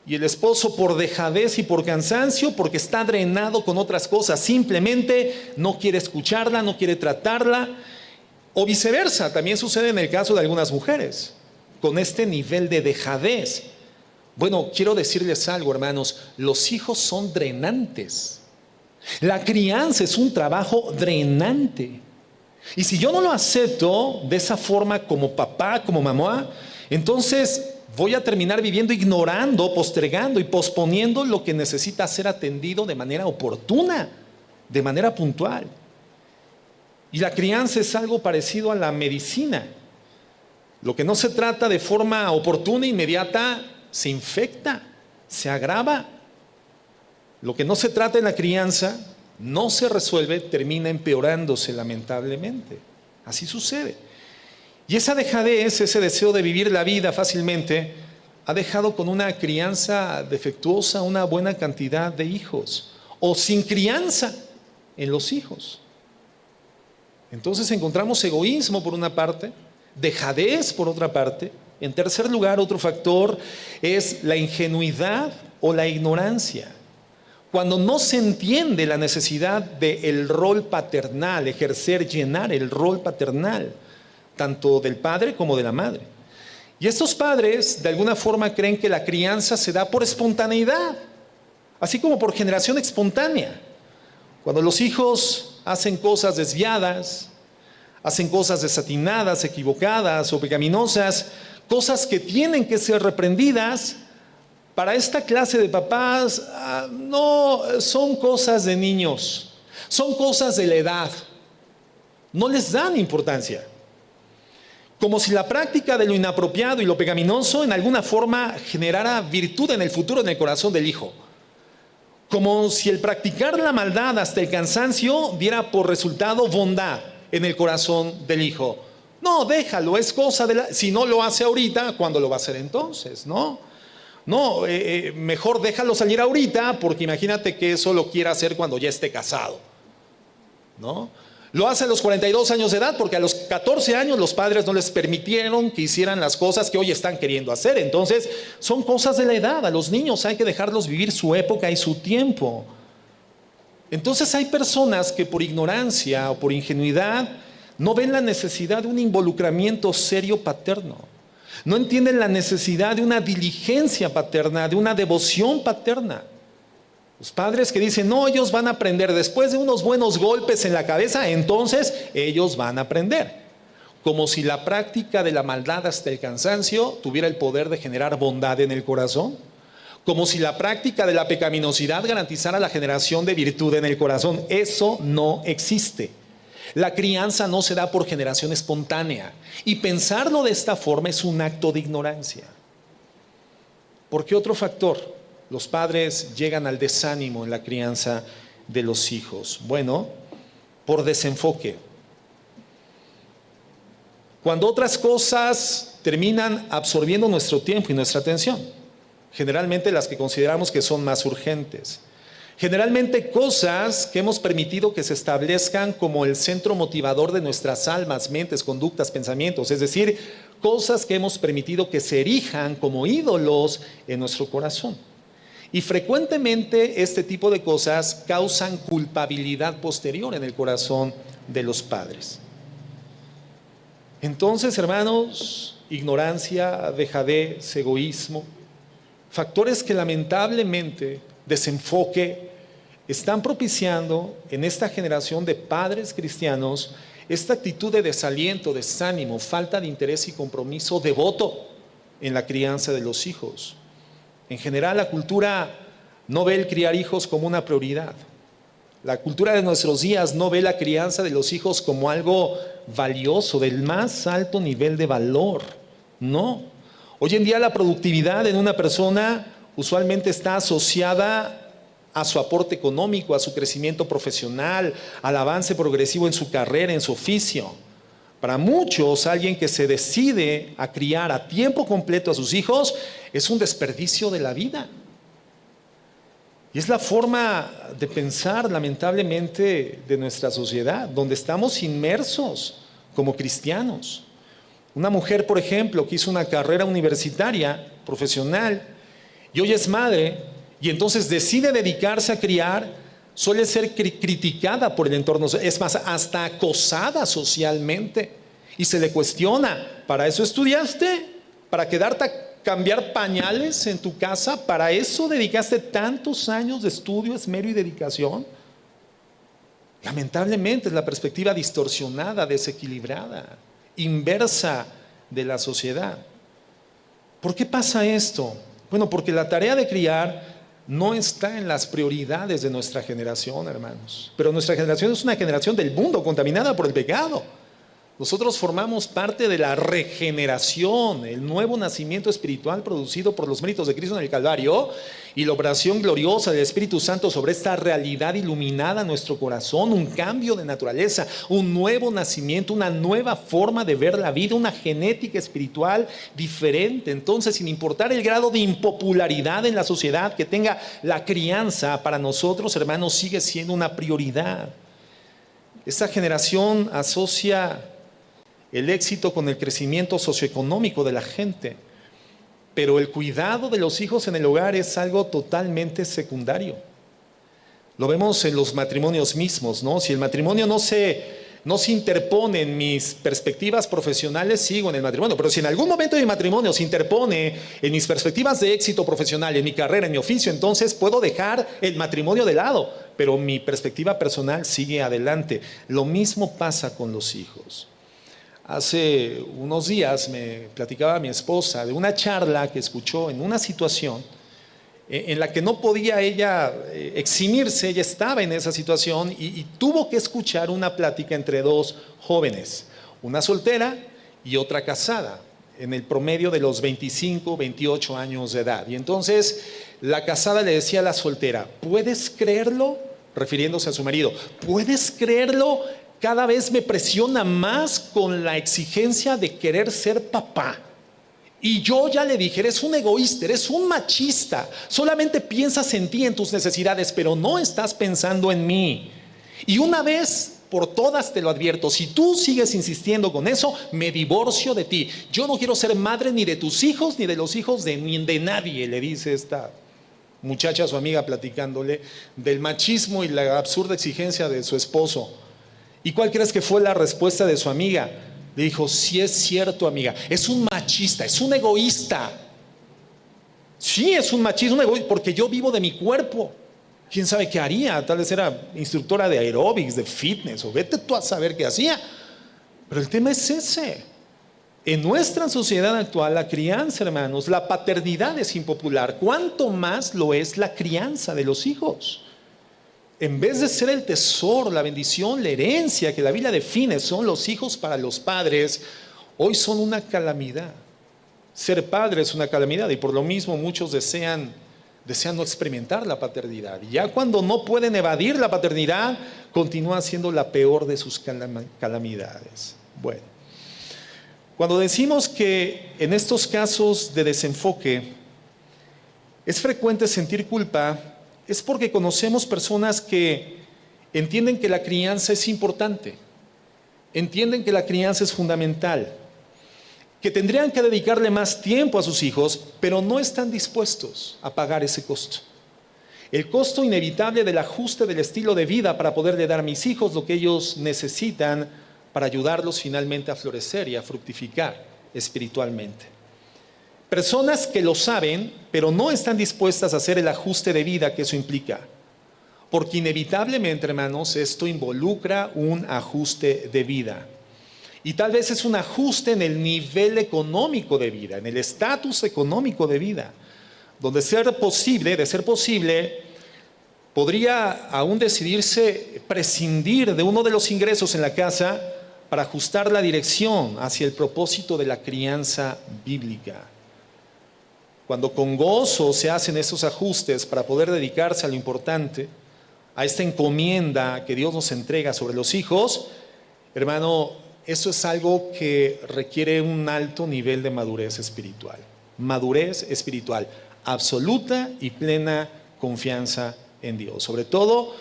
y el esposo, por dejadez y por cansancio, porque está drenado con otras cosas, simplemente no quiere escucharla, no quiere tratarla, o viceversa. También sucede en el caso de algunas mujeres con este nivel de dejadez. Bueno, quiero decirles algo, hermanos, los hijos son drenantes. La crianza es un trabajo drenante. Y si yo no lo acepto de esa forma como papá, como mamá, entonces voy a terminar viviendo ignorando, postergando y posponiendo lo que necesita ser atendido de manera oportuna, de manera puntual. Y la crianza es algo parecido a la medicina. Lo que no se trata de forma oportuna e inmediata se infecta, se agrava. Lo que no se trata en la crianza no se resuelve, termina empeorándose lamentablemente. Así sucede. Y esa dejadez, ese deseo de vivir la vida fácilmente, ha dejado con una crianza defectuosa una buena cantidad de hijos, o sin crianza en los hijos. Entonces encontramos egoísmo por una parte, dejadez por otra parte. En tercer lugar, otro factor es la ingenuidad o la ignorancia. Cuando no se entiende la necesidad del rol paternal, ejercer, llenar el rol paternal, tanto del padre como de la madre. Y estos padres de alguna forma creen que la crianza se da por espontaneidad, así como por generación espontánea. Cuando los hijos hacen cosas desviadas, hacen cosas desatinadas, equivocadas o pecaminosas, cosas que tienen que ser reprendidas, para esta clase de papás no son cosas de niños, son cosas de la edad, no les dan importancia. Como si la práctica de lo inapropiado y lo pecaminoso en alguna forma generara virtud en el futuro en el corazón del hijo. Como si el practicar la maldad hasta el cansancio diera por resultado bondad en el corazón del hijo. No, déjalo, es cosa si no lo hace ahorita, ¿cuándo lo va a hacer entonces? Mejor déjalo salir ahorita, porque imagínate que eso lo quiera hacer cuando ya esté casado, ¿no? Lo hace a los 42 años de edad porque a los 14 años los padres no les permitieron que hicieran las cosas que hoy están queriendo hacer. Entonces son cosas de la edad. A los niños hay que dejarlos vivir su época y su tiempo. Entonces hay personas que por ignorancia o por ingenuidad no ven la necesidad de un involucramiento serio paterno. No entienden la necesidad de una diligencia paterna, de una devoción paterna. Los padres que dicen, no, ellos van a aprender después de unos buenos golpes en la cabeza, entonces ellos van a aprender. Como si la práctica de la maldad hasta el cansancio tuviera el poder de generar bondad en el corazón. como si la práctica de la pecaminosidad garantizara la generación de virtud en el corazón. Eso no existe. La crianza no se da por generación espontánea, y pensarlo de esta forma es un acto de ignorancia. ¿Por qué otro factor? Los padres llegan al desánimo en la crianza de los hijos. Bueno, por desenfoque. Cuando otras cosas terminan absorbiendo nuestro tiempo y nuestra atención, generalmente las que consideramos que son más urgentes. Generalmente cosas que hemos permitido que se establezcan como el centro motivador de nuestras almas, mentes, conductas, pensamientos. Es decir, cosas que hemos permitido que se erijan como ídolos en nuestro corazón. Y frecuentemente este tipo de cosas causan culpabilidad posterior en el corazón de los padres. Entonces, hermanos, ignorancia, dejadez, egoísmo, factores que lamentablemente, desenfoque, están propiciando en esta generación de padres cristianos esta actitud de desaliento, desánimo, falta de interés y compromiso devoto en la crianza de los hijos. En general, la cultura no ve el criar hijos como una prioridad. La cultura de nuestros días no ve la crianza de los hijos como algo valioso, del más alto nivel de valor. No. Hoy en día la productividad en una persona usualmente está asociada a su aporte económico, a su crecimiento profesional, al avance progresivo en su carrera, en su oficio. Para muchos, alguien que se decide a criar a tiempo completo a sus hijos es un desperdicio de la vida. Y es la forma de pensar, lamentablemente, de nuestra sociedad, donde estamos inmersos como cristianos. Una mujer, por ejemplo, que hizo una carrera universitaria, profesional, y hoy es madre, y entonces decide dedicarse a criar, suele ser criticada por el entorno, es más, hasta acosada socialmente, y se le cuestiona: ¿para eso estudiaste? ¿Para quedarte a cambiar pañales en tu casa? ¿Para eso dedicaste tantos años de estudio, esmero y dedicación? Lamentablemente es la perspectiva distorsionada, desequilibrada, inversa de la sociedad. ¿Por qué pasa esto? Bueno, porque la tarea de criar no está en las prioridades de nuestra generación, hermanos. Pero nuestra generación es una generación del mundo contaminada por el pecado. Nosotros formamos parte de la regeneración, el nuevo nacimiento espiritual producido por los méritos de Cristo en el Calvario y la operación gloriosa del Espíritu Santo sobre esta realidad iluminada en nuestro corazón, un cambio de naturaleza, un nuevo nacimiento, una nueva forma de ver la vida, una genética espiritual diferente. Entonces, sin importar el grado de impopularidad en la sociedad que tenga la crianza, para nosotros, hermanos, sigue siendo una prioridad. Esta generación asocia el éxito con el crecimiento socioeconómico de la gente, pero el cuidado de los hijos en el hogar es algo totalmente secundario. Lo vemos en los matrimonios mismos, ¿no? Si el matrimonio no se interpone en mis perspectivas profesionales, sigo en el matrimonio. Pero si en algún momento de mi matrimonio se interpone en mis perspectivas de éxito profesional, en mi carrera, en mi oficio, entonces puedo dejar el matrimonio de lado, pero mi perspectiva personal sigue adelante. Lo mismo pasa con los hijos. Hace unos días me platicaba mi esposa de una charla que escuchó en una situación en la que no podía ella eximirse. Ella estaba en esa situación y tuvo que escuchar una plática entre dos jóvenes, una soltera y otra casada, en el promedio de los 25, 28 años de edad. Y entonces la casada le decía a la soltera: ¿puedes creerlo? Refiriéndose a su marido. ¿Puedes creerlo? Cada vez me presiona más con la exigencia de querer ser papá. Y yo ya le dije: eres un egoísta, eres un machista, solamente piensas en ti, en tus necesidades, pero no estás pensando en mí. Y una vez por todas te lo advierto: si tú sigues insistiendo con eso, me divorcio de ti. Yo no quiero ser madre ni de tus hijos, ni de los hijos de nadie, le dice esta muchacha a su amiga, platicándole del machismo y la absurda exigencia de su esposo. ¿Y cuál crees que fue la respuesta de su amiga? Le dijo: sí, es cierto, amiga, es un machista, es un egoísta. Sí, es un machista, un egoísta, porque yo vivo de mi cuerpo. ¿Quién sabe qué haría? Tal vez era instructora de aeróbics, de fitness, o vete tú a saber qué hacía. Pero el tema es ese. En nuestra sociedad actual, la crianza, hermanos, la paternidad es impopular. ¿Cuánto más lo es la crianza de los hijos? En vez de ser el tesoro, la bendición, la herencia que la Biblia define, son los hijos para los padres, hoy son una calamidad. Ser padre es una calamidad y por lo mismo muchos desean no experimentar la paternidad. Y ya cuando no pueden evadir la paternidad, continúa siendo la peor de sus calamidades. Bueno, cuando decimos que en estos casos de desenfoque es frecuente sentir culpa, es porque conocemos personas que entienden que la crianza es importante, entienden que la crianza es fundamental, que tendrían que dedicarle más tiempo a sus hijos, pero no están dispuestos a pagar ese costo. El costo inevitable del ajuste del estilo de vida para poderle dar a mis hijos lo que ellos necesitan para ayudarlos finalmente a florecer y a fructificar espiritualmente. Personas que lo saben, pero no están dispuestas a hacer el ajuste de vida que eso implica. Porque inevitablemente, hermanos, esto involucra un ajuste de vida. Y tal vez es un ajuste en el nivel económico de vida, en el estatus económico de vida, donde de ser posible, podría aún decidirse prescindir de uno de los ingresos en la casa para ajustar la dirección hacia el propósito de la crianza bíblica. Cuando con gozo se hacen esos ajustes para poder dedicarse a lo importante, a esta encomienda que Dios nos entrega sobre los hijos, hermano, eso es algo que requiere un alto nivel de madurez espiritual. Madurez espiritual, absoluta y plena confianza en Dios. Sobre todo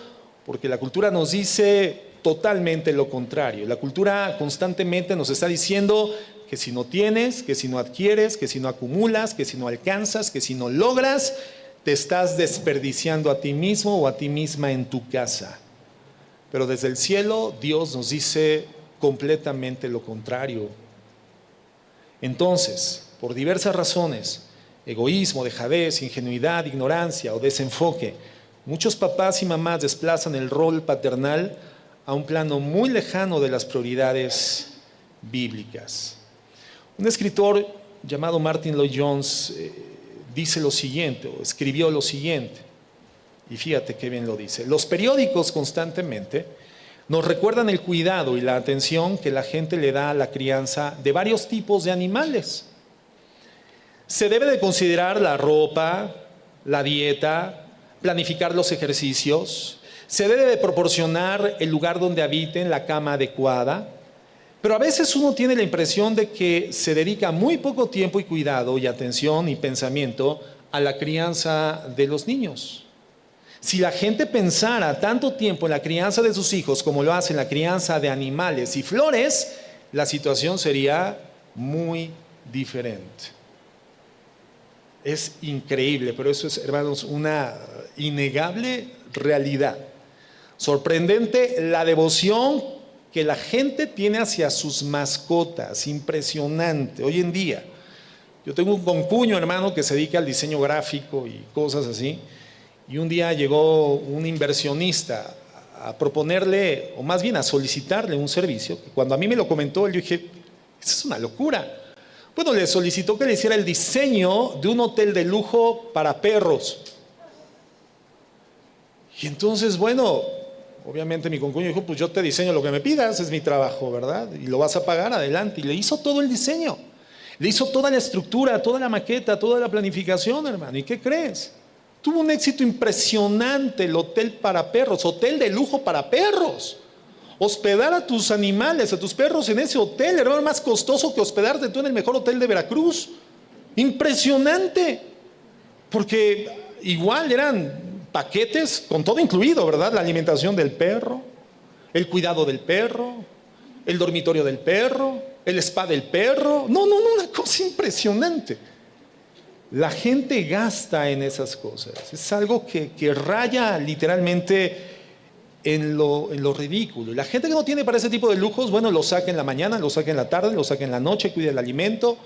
porque la cultura nos dice totalmente lo contrario. La cultura constantemente nos está diciendo que si no tienes, que si no adquieres, que si no acumulas, que si no alcanzas, que si no logras, te estás desperdiciando a ti mismo o a ti misma en tu casa. Pero desde el cielo Dios nos dice completamente lo contrario. Entonces, por diversas razones, egoísmo, dejadez, ingenuidad, ignorancia o desenfoque, muchos papás y mamás desplazan el rol paternal a un plano muy lejano de las prioridades bíblicas. Un escritor llamado Martin Lloyd-Jones dice lo siguiente, o escribió lo siguiente, y fíjate qué bien lo dice: los periódicos constantemente nos recuerdan el cuidado y la atención que la gente le da a la crianza de varios tipos de animales. Se debe de considerar la ropa, la dieta, planificar los ejercicios, se debe de proporcionar el lugar donde habiten, la cama adecuada, pero a veces uno tiene la impresión de que se dedica muy poco tiempo y cuidado y atención y pensamiento a la crianza de los niños. Si la gente pensara tanto tiempo en la crianza de sus hijos como lo hace en la crianza de animales y flores, la situación sería muy diferente. Es increíble, pero eso es, hermanos, una innegable realidad. Sorprendente la devoción que la gente tiene hacia sus mascotas, impresionante. Hoy en día, yo tengo un concuño, hermano, que se dedica al diseño gráfico y cosas así, y un día llegó un inversionista a proponerle, o más bien a solicitarle un servicio, que cuando a mí me lo comentó, yo dije, eso es una locura. Bueno, le solicitó que le hiciera el diseño de un hotel de lujo para perros. Y entonces, bueno, obviamente mi concuño dijo, pues yo te diseño lo que me pidas, es mi trabajo, ¿verdad? Y lo vas a pagar, adelante. Y le hizo todo el diseño, le hizo toda la estructura, toda la maqueta, toda la planificación, hermano. ¿Y qué crees? Tuvo un éxito impresionante el hotel para perros, hotel de lujo para perros. Hospedar a tus animales, a tus perros en ese hotel, hermano, más costoso que hospedarte tú en el mejor hotel de Veracruz. Impresionante. Porque igual eran paquetes con todo incluido, ¿verdad? La alimentación del perro, el cuidado del perro, el dormitorio del perro, el spa del perro. No, una cosa impresionante. La gente gasta en esas cosas. Es algo que raya literalmente en lo ridículo. Y la gente que no tiene para ese tipo de lujos, bueno, lo saca en la mañana, lo saca en la tarde, lo saca en la noche, cuida el alimento,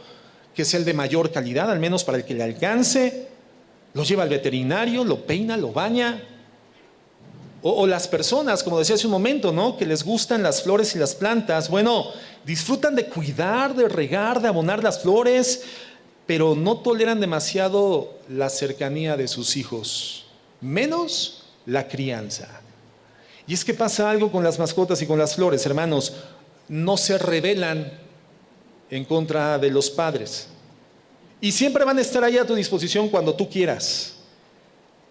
que sea el de mayor calidad, al menos para el que le alcance, lo lleva al veterinario, lo peina, lo baña. O las personas, como decía hace un momento, ¿no? Que les gustan las flores y las plantas. Bueno, disfrutan de cuidar, de regar, de abonar las flores, pero no toleran demasiado la cercanía de sus hijos, menos la crianza. Y es que pasa algo con las mascotas y con las flores, hermanos. No se rebelan en contra de los padres. Y siempre van a estar ahí a tu disposición cuando tú quieras.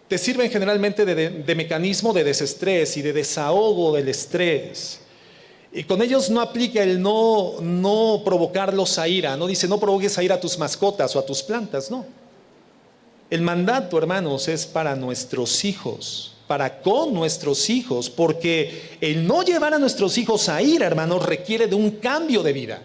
Te sirven generalmente de mecanismo de desestrés y de desahogo del estrés. Y con ellos no aplica el no provocarlos a ira. No dice no provoques a ira a tus mascotas o a tus plantas, no. El mandato, hermanos, es para nuestros hijos, para con nuestros hijos, porque el no llevar a nuestros hijos a ira, hermanos, requiere de un cambio de vida.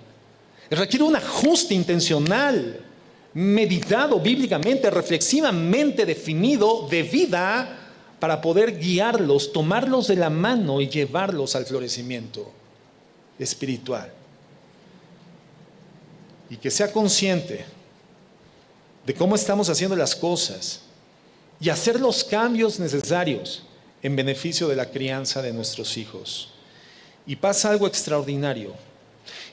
Requiere un ajuste intencional, meditado bíblicamente, reflexivamente definido de vida para poder guiarlos, tomarlos de la mano y llevarlos al florecimiento espiritual. Y que sea consciente de cómo estamos haciendo las cosas y hacer los cambios necesarios en beneficio de la crianza de nuestros hijos. Y pasa algo extraordinario.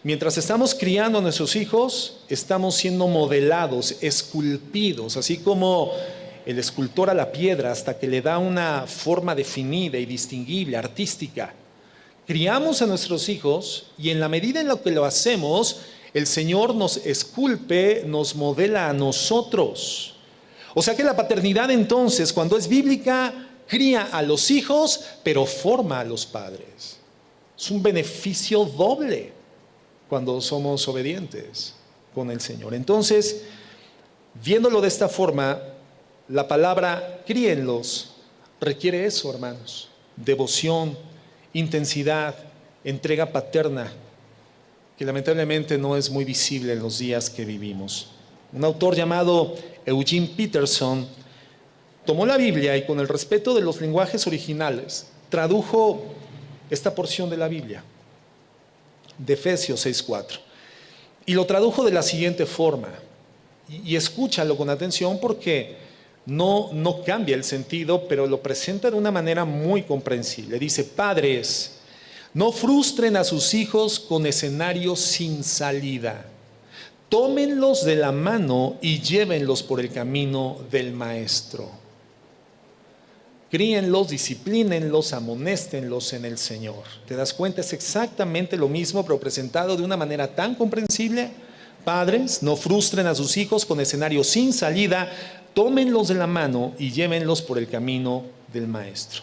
Mientras estamos criando a nuestros hijos, estamos siendo modelados, esculpidos, así como el escultor a la piedra hasta que le da una forma definida y distinguible, artística. Criamos a nuestros hijos y en la medida en la que lo hacemos, el Señor nos esculpe, nos modela a nosotros. O sea que la paternidad entonces, cuando es bíblica, cría a los hijos, pero forma a los padres. Es un beneficio doble cuando somos obedientes con el Señor. Entonces, viéndolo de esta forma, la palabra críenlos requiere eso, hermanos: devoción, intensidad, entrega paterna, que lamentablemente no es muy visible en los días que vivimos. Un autor llamado Eugene Peterson tomó la Biblia y, con el respeto de los lenguajes originales, tradujo esta porción de la Biblia, de Efesios 6:4, y lo tradujo de la siguiente forma, y escúchalo con atención porque no cambia el sentido, pero lo presenta de una manera muy comprensible. Dice: padres, no frustren a sus hijos con escenarios sin salida. Tómenlos de la mano y llévenlos por el camino del maestro. Críenlos, disciplínenlos, amonéstenlos en el Señor. ¿Te das cuenta? Es exactamente lo mismo, pero presentado de una manera tan comprensible. Padres, no frustren a sus hijos con escenarios sin salida. Tómenlos de la mano y llévenlos por el camino del maestro.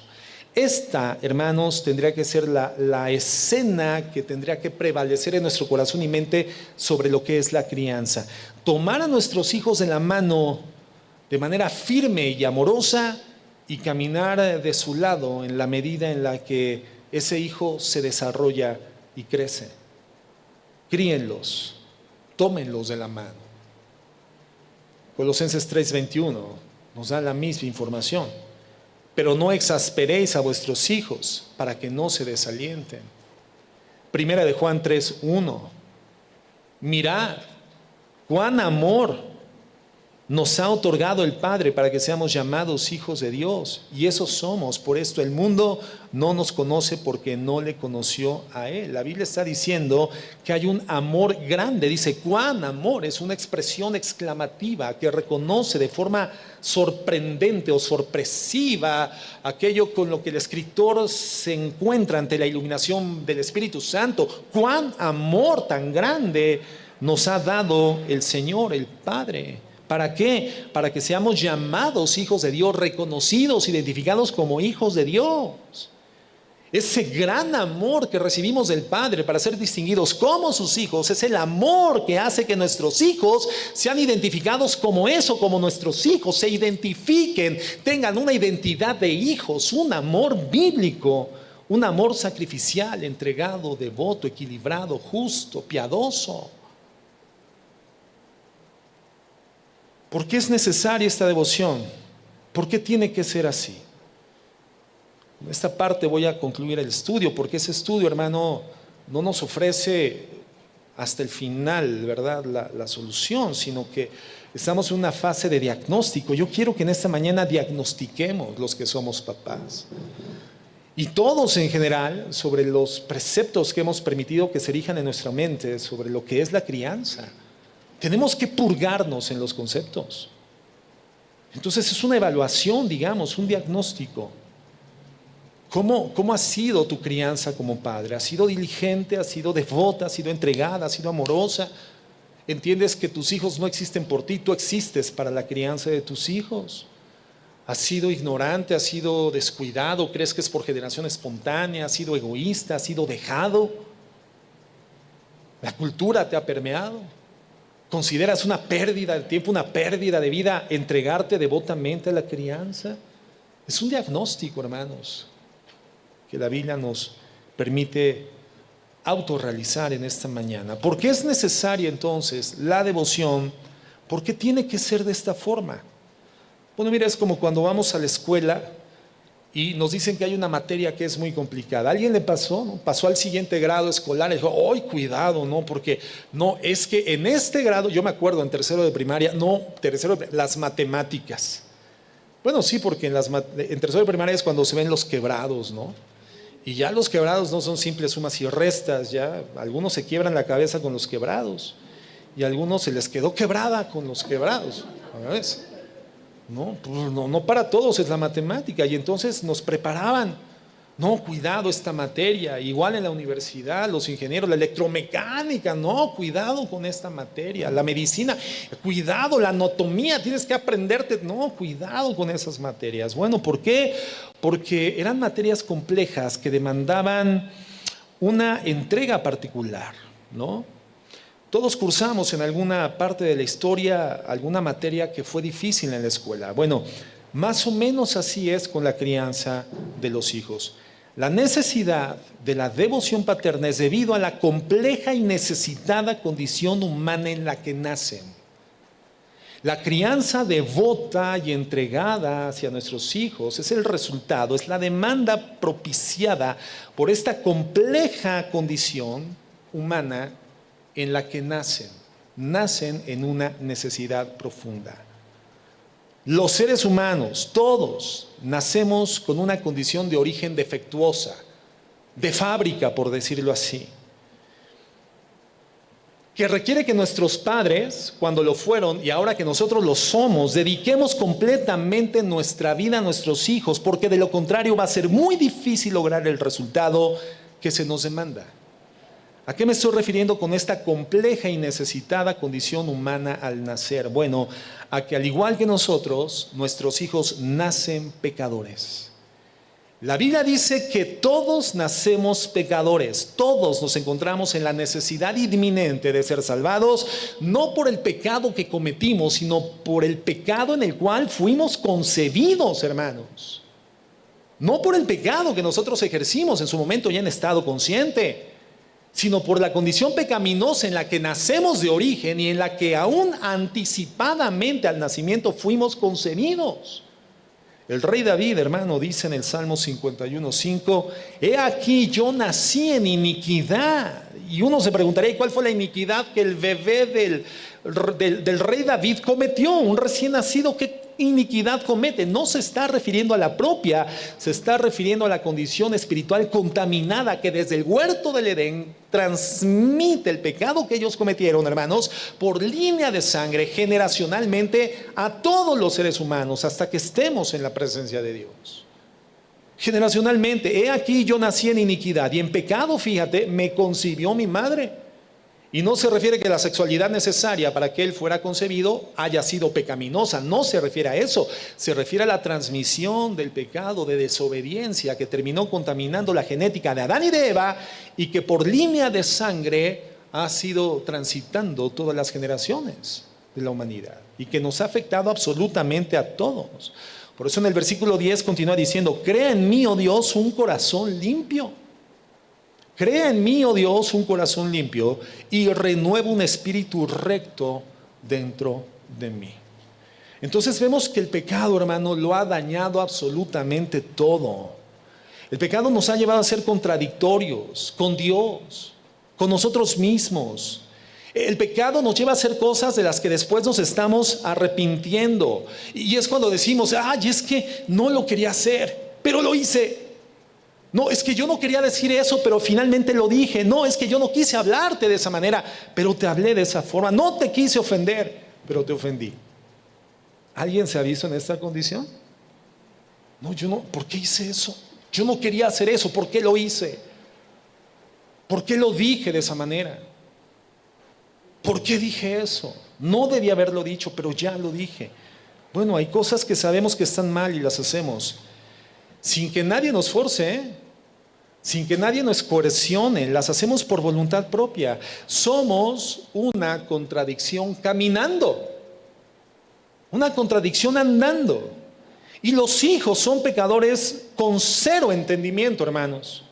Esta, hermanos, tendría que ser la escena que tendría que prevalecer en nuestro corazón y mente sobre lo que es la crianza. Tomar a nuestros hijos de la mano de manera firme y amorosa y caminar de su lado en la medida en la que ese hijo se desarrolla y crece. Críenlos, tómenlos de la mano. Colosenses 3:21 nos da la misma información. Pero no exasperéis a vuestros hijos para que no se desalienten. Primera de Juan 3:1. Mirad cuán amor nos ha otorgado el Padre para que seamos llamados hijos de Dios. Y eso somos. Por esto el mundo no nos conoce porque no le conoció a Él. La Biblia está diciendo que hay un amor grande. Dice, cuán amor. Es una expresión exclamativa que reconoce de forma sorprendente o sorpresiva aquello con lo que el escritor se encuentra ante la iluminación del Espíritu Santo. Cuán amor tan grande nos ha dado el Señor, el Padre. ¿Para qué? Para que seamos llamados hijos de Dios, reconocidos, identificados como hijos de Dios. Ese gran amor que recibimos del Padre para ser distinguidos como sus hijos es el amor que hace que nuestros hijos sean identificados como eso, como nuestros hijos, se identifiquen, tengan una identidad de hijos, un amor bíblico, un amor sacrificial, entregado, devoto, equilibrado, justo, piadoso. ¿Por qué es necesaria esta devoción? ¿Por qué tiene que ser así? En esta parte voy a concluir el estudio, porque ese estudio, hermano, no nos ofrece hasta el final, ¿verdad?, la solución, sino que estamos en una fase de diagnóstico. Yo quiero que en esta mañana diagnostiquemos los que somos papás. y todos en general, sobre los preceptos que hemos permitido que se erijan en nuestra mente, sobre lo que es la crianza. Tenemos que purgarnos en los conceptos. Entonces es una evaluación, digamos, un diagnóstico. ¿Cómo ha sido tu crianza como padre? ¿Has sido diligente? ¿Has sido devota? ¿Has sido entregada? ¿Has sido amorosa? ¿Entiendes que tus hijos no existen por ti? Tú existes para la crianza de tus hijos. ¿Has sido ignorante? ¿Has sido descuidado? ¿Crees que es por generación espontánea? ¿Has sido egoísta? ¿Has sido dejado? ¿La cultura te ha permeado? ¿Consideras una pérdida de tiempo, una pérdida de vida entregarte devotamente a la crianza? Es un diagnóstico, hermanos, que la Biblia nos permite autorrealizar en esta mañana. ¿Por qué es necesaria entonces la devoción? ¿Por qué tiene que ser de esta forma? Bueno, mira, es como cuando vamos a la escuela y nos dicen que hay una materia que es muy complicada. ¿A alguien le pasó? ¿No? Pasó al siguiente grado escolar y dijo, ¡ay, cuidado! ¿No? Porque no, es que en este grado, yo me acuerdo en tercero de primaria, las matemáticas. Bueno, sí, porque en tercero de primaria es cuando se ven los quebrados, ¿no? Y ya los quebrados no son simples sumas y restas, ya algunos se quiebran la cabeza con los quebrados y a algunos se les quedó quebrada con los quebrados. ¿Ves? No, pues no para todos es la matemática. Y entonces nos preparaban, no, cuidado esta materia, igual en la universidad, los ingenieros, la electromecánica, no, cuidado con esta materia, la medicina, cuidado, la anatomía, tienes que aprenderte, no, cuidado con esas materias. Bueno, ¿por qué? Porque eran materias complejas que demandaban una entrega particular, ¿no? Todos cursamos en alguna parte de la historia alguna materia que fue difícil en la escuela. Bueno, más o menos así es con la crianza de los hijos. La necesidad de la devoción paterna es debido a la compleja y necesitada condición humana en la que nacen. La crianza devota y entregada hacia nuestros hijos es el resultado, es la demanda propiciada por esta compleja condición humana en la que nacen en una necesidad profunda. Los seres humanos, todos, nacemos con una condición de origen defectuosa, de fábrica, por decirlo así, que requiere que nuestros padres, cuando lo fueron y ahora que nosotros lo somos, dediquemos completamente nuestra vida a nuestros hijos, porque de lo contrario va a ser muy difícil lograr el resultado que se nos demanda. ¿A qué me estoy refiriendo con esta compleja y necesitada condición humana al nacer? Bueno, a que al igual que nosotros, nuestros hijos nacen pecadores. La Biblia dice que todos nacemos pecadores, todos nos encontramos en la necesidad inminente de ser salvados, no por el pecado que cometimos, sino por el pecado en el cual fuimos concebidos, hermanos. No por el pecado que nosotros ejercimos en su momento ya en estado consciente, sino por la condición pecaminosa en la que nacemos de origen y en la que aún anticipadamente al nacimiento fuimos concebidos. El rey David, hermano, dice en el Salmo 51:5, he aquí yo nací en iniquidad. Y uno se preguntaría, ¿y cuál fue la iniquidad que el bebé del rey David cometió? Un recién nacido, ¿qué iniquidad comete? No se está refiriendo a la propia, se está refiriendo a la condición espiritual contaminada que desde el huerto del Edén transmite el pecado que ellos cometieron, hermanos, por línea de sangre generacionalmente a todos los seres humanos hasta que estemos en la presencia de Dios. Generacionalmente, he aquí yo nací en iniquidad y en pecado, fíjate, me concibió mi madre. Y no se refiere que la sexualidad necesaria para que él fuera concebido haya sido pecaminosa, no se refiere a eso, se refiere a la transmisión del pecado de desobediencia que terminó contaminando la genética de Adán y de Eva y que por línea de sangre ha sido transitando todas las generaciones de la humanidad y que nos ha afectado absolutamente a todos. Por eso en el versículo 10 continúa diciendo, crea en mí, oh Dios, un corazón limpio. Crea en mí, oh Dios, un corazón limpio y renueva un espíritu recto dentro de mí. Entonces vemos que el pecado, hermano, lo ha dañado absolutamente todo. El pecado nos ha llevado a ser contradictorios con Dios, con nosotros mismos. El pecado nos lleva a hacer cosas de las que después nos estamos arrepintiendo. Y es cuando decimos, ay, es que no lo quería hacer, pero lo hice. No, es que yo no quería decir eso, pero finalmente lo dije. No, es que yo no quise hablarte de esa manera, pero te hablé de esa forma. No te quise ofender, pero te ofendí. ¿Alguien se ha visto en esta condición? No, yo no. ¿Por qué hice eso? Yo no quería hacer eso. ¿Por qué lo hice? ¿Por qué lo dije de esa manera? ¿Por qué dije eso? No debía haberlo dicho, pero ya lo dije. Bueno, hay cosas que sabemos que están mal y las hacemos sin que nadie nos force, sin que nadie nos coercione, las hacemos por voluntad propia. Somos una contradicción caminando, una contradicción andando. Y los hijos son pecadores con cero entendimiento, hermanos.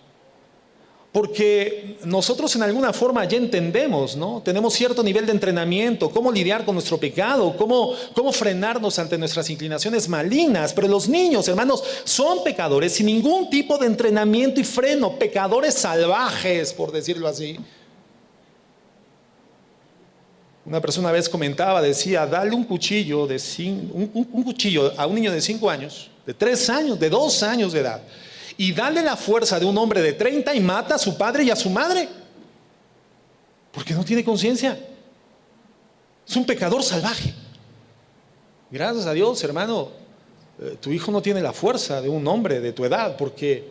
Porque nosotros en alguna forma ya entendemos, ¿no? Tenemos cierto nivel de entrenamiento, cómo lidiar con nuestro pecado, cómo frenarnos ante nuestras inclinaciones malignas. Pero los niños, hermanos, son pecadores sin ningún tipo de entrenamiento y freno, pecadores salvajes, por decirlo así. Una persona una vez comentaba, decía, dale un cuchillo, un cuchillo a un niño de 5 años, de 3 años, de 2 años de edad, y dale la fuerza de un hombre de 30 y mata a su padre y a su madre, porque no tiene conciencia. Es un pecador salvaje. Gracias a Dios, hermano, tu hijo no tiene la fuerza de un hombre de tu edad, porque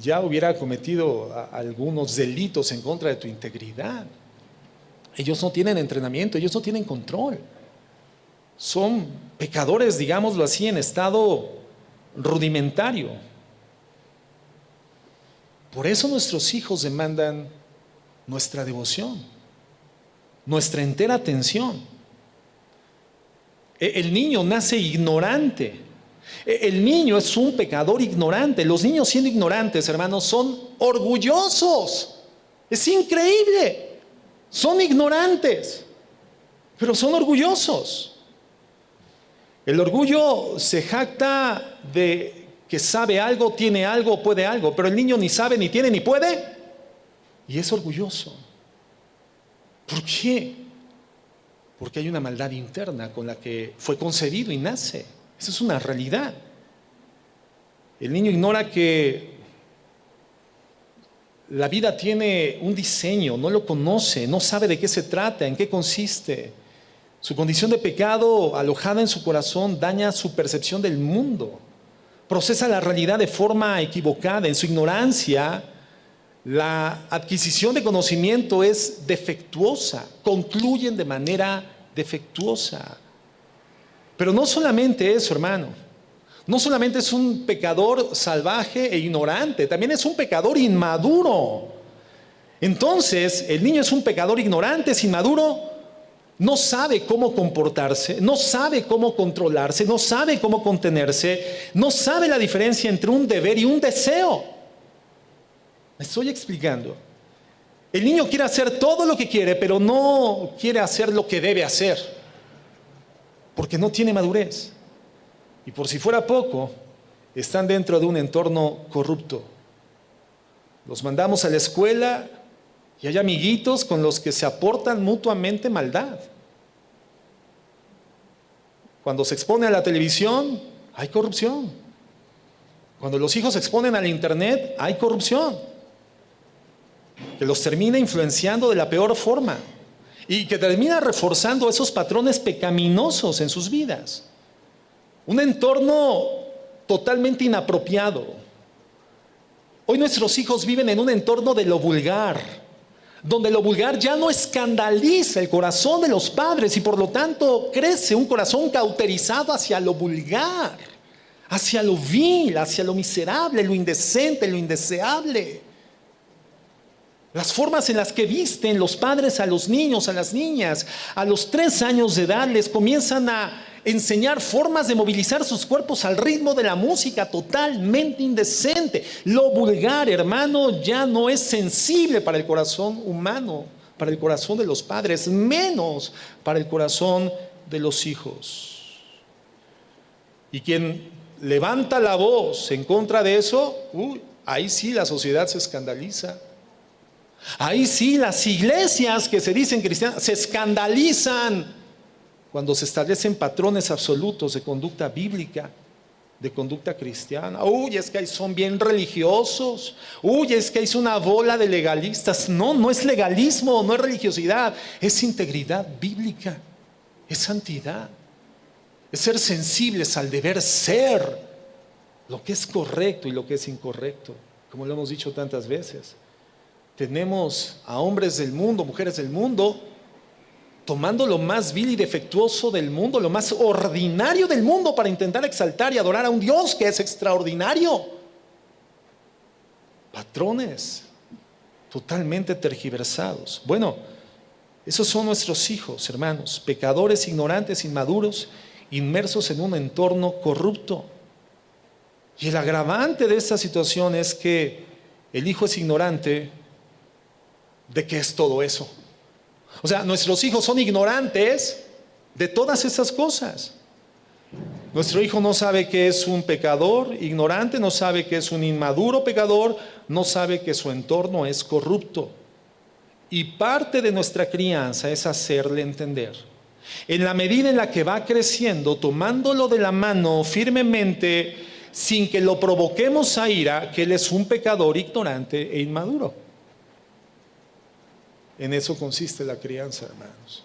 ya hubiera cometido algunos delitos en contra de tu integridad. Ellos no tienen entrenamiento, ellos no tienen control. Son pecadores, digámoslo así, en estado rudimentario. Por eso nuestros hijos demandan nuestra devoción, nuestra entera atención. El niño nace ignorante. El niño es un pecador ignorante. Los niños, siendo ignorantes, hermanos, son orgullosos. Es increíble. Son ignorantes, pero son orgullosos. El orgullo se jacta de que sabe algo, tiene algo, puede algo, pero el niño ni sabe, ni tiene, ni puede, y es orgulloso. ¿Por qué? Porque hay una maldad interna con la que fue concebido y nace. Esa es una realidad. El niño ignora que la vida tiene un diseño, no lo conoce, no sabe de qué se trata, en qué consiste. Su condición de pecado alojada en su corazón daña su percepción del mundo. Procesa la realidad de forma equivocada. En su ignorancia, la adquisición de conocimiento es defectuosa. Concluyen de manera defectuosa. Pero no solamente eso, hermano. No solamente es un pecador salvaje e ignorante, también es un pecador inmaduro. Entonces, el niño es un pecador ignorante, es inmaduro, no sabe cómo comportarse, no sabe cómo controlarse, no sabe cómo contenerse, no sabe la diferencia entre un deber y un deseo. ¿Me estoy explicando? El niño quiere hacer todo lo que quiere, pero no quiere hacer lo que debe hacer, porque no tiene madurez. Y por si fuera poco, están dentro de un entorno corrupto. Los mandamos a la escuela y hay amiguitos con los que se aportan mutuamente maldad. Cuando se expone a la televisión, hay corrupción. Cuando los hijos se exponen al internet, hay corrupción, que los termina influenciando de la peor forma y que termina reforzando esos patrones pecaminosos en sus vidas. Un entorno totalmente inapropiado. Hoy nuestros hijos viven en un entorno de lo vulgar, donde lo vulgar ya no escandaliza el corazón de los padres y por lo tanto crece un corazón cauterizado hacia lo vulgar, hacia lo vil, hacia lo miserable, lo indecente, lo indeseable. Las formas en las que visten los padres a los niños, a las niñas, a los 3 años de edad les comienzan a enseñar formas de movilizar sus cuerpos al ritmo de la música totalmente indecente. Lo vulgar, hermano, ya no es sensible para el corazón humano, para el corazón de los padres, menos para el corazón de los hijos. Y quien levanta la voz en contra de eso, ahí sí la sociedad se escandaliza. Ahí sí las iglesias que se dicen cristianas se escandalizan cuando se establecen patrones absolutos de conducta bíblica. de conducta cristiana. Uy, es que ahí son bien religiosos. Uy, es que ahí es una bola de legalistas. No, no es legalismo, no es religiosidad, es integridad bíblica, es santidad, es ser sensibles al deber ser, lo que es correcto y lo que es incorrecto, como lo hemos dicho tantas veces. Tenemos a hombres del mundo, mujeres del mundo, tomando lo más vil y defectuoso del mundo, lo más ordinario del mundo, para intentar exaltar y adorar a un Dios que es extraordinario. Patrones totalmente tergiversados. Bueno, esos son nuestros hijos, hermanos, pecadores, ignorantes, inmaduros, inmersos en un entorno corrupto. Y el agravante de esta situación es que el hijo es ignorante de qué es todo eso. O sea, nuestros hijos son ignorantes de todas esas cosas. Nuestro hijo no sabe que es un pecador ignorante, no sabe que es un inmaduro pecador, no sabe que su entorno es corrupto. Y parte de nuestra crianza es hacerle entender, en la medida en la que va creciendo, tomándolo de la mano firmemente, sin que lo provoquemos a ira, que él es un pecador ignorante e inmaduro. En eso consiste la crianza, hermanos.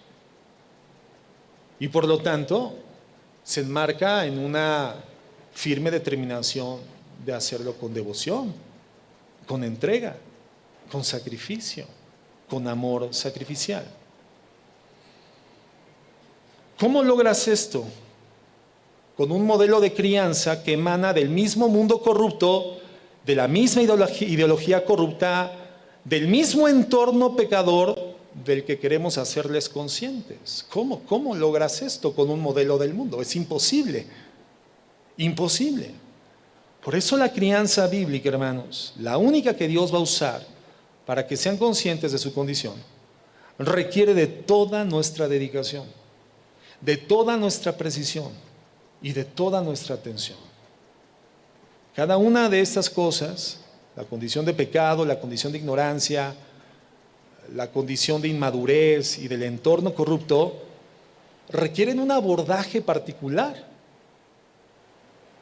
Y por lo tanto, se enmarca en una firme determinación de hacerlo con devoción, con entrega, con sacrificio, con amor sacrificial. ¿Cómo logras esto? Con un modelo de crianza que emana del mismo mundo corrupto, de la misma ideología corrupta, del mismo entorno pecador del que queremos hacerles conscientes. ¿Cómo logras esto con un modelo del mundo? Es imposible, imposible. Por eso la crianza bíblica, hermanos, la única que Dios va a usar para que sean conscientes de su condición, requiere de toda nuestra dedicación, de toda nuestra precisión y de toda nuestra atención. Cada una de estas cosas, la condición de pecado, la condición de ignorancia, la condición de inmadurez y del entorno corrupto, requieren un abordaje particular.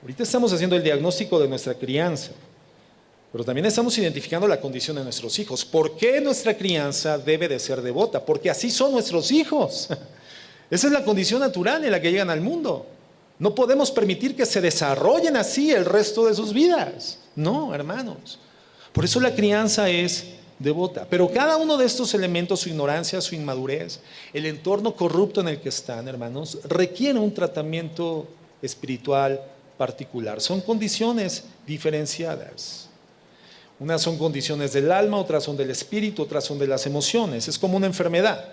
Ahorita estamos haciendo el diagnóstico de nuestra crianza, pero también estamos identificando la condición de nuestros hijos. ¿Por qué nuestra crianza debe de ser devota? Porque así son nuestros hijos. Esa es la condición natural en la que llegan al mundo. No podemos permitir que se desarrollen así el resto de sus vidas. No, hermanos. Por eso la crianza es devota. Pero cada uno de estos elementos, su ignorancia, su inmadurez, el entorno corrupto en el que están, hermanos, requiere un tratamiento espiritual particular. Son condiciones diferenciadas. Unas son condiciones del alma, otras son del espíritu, otras son de las emociones. Es como una enfermedad.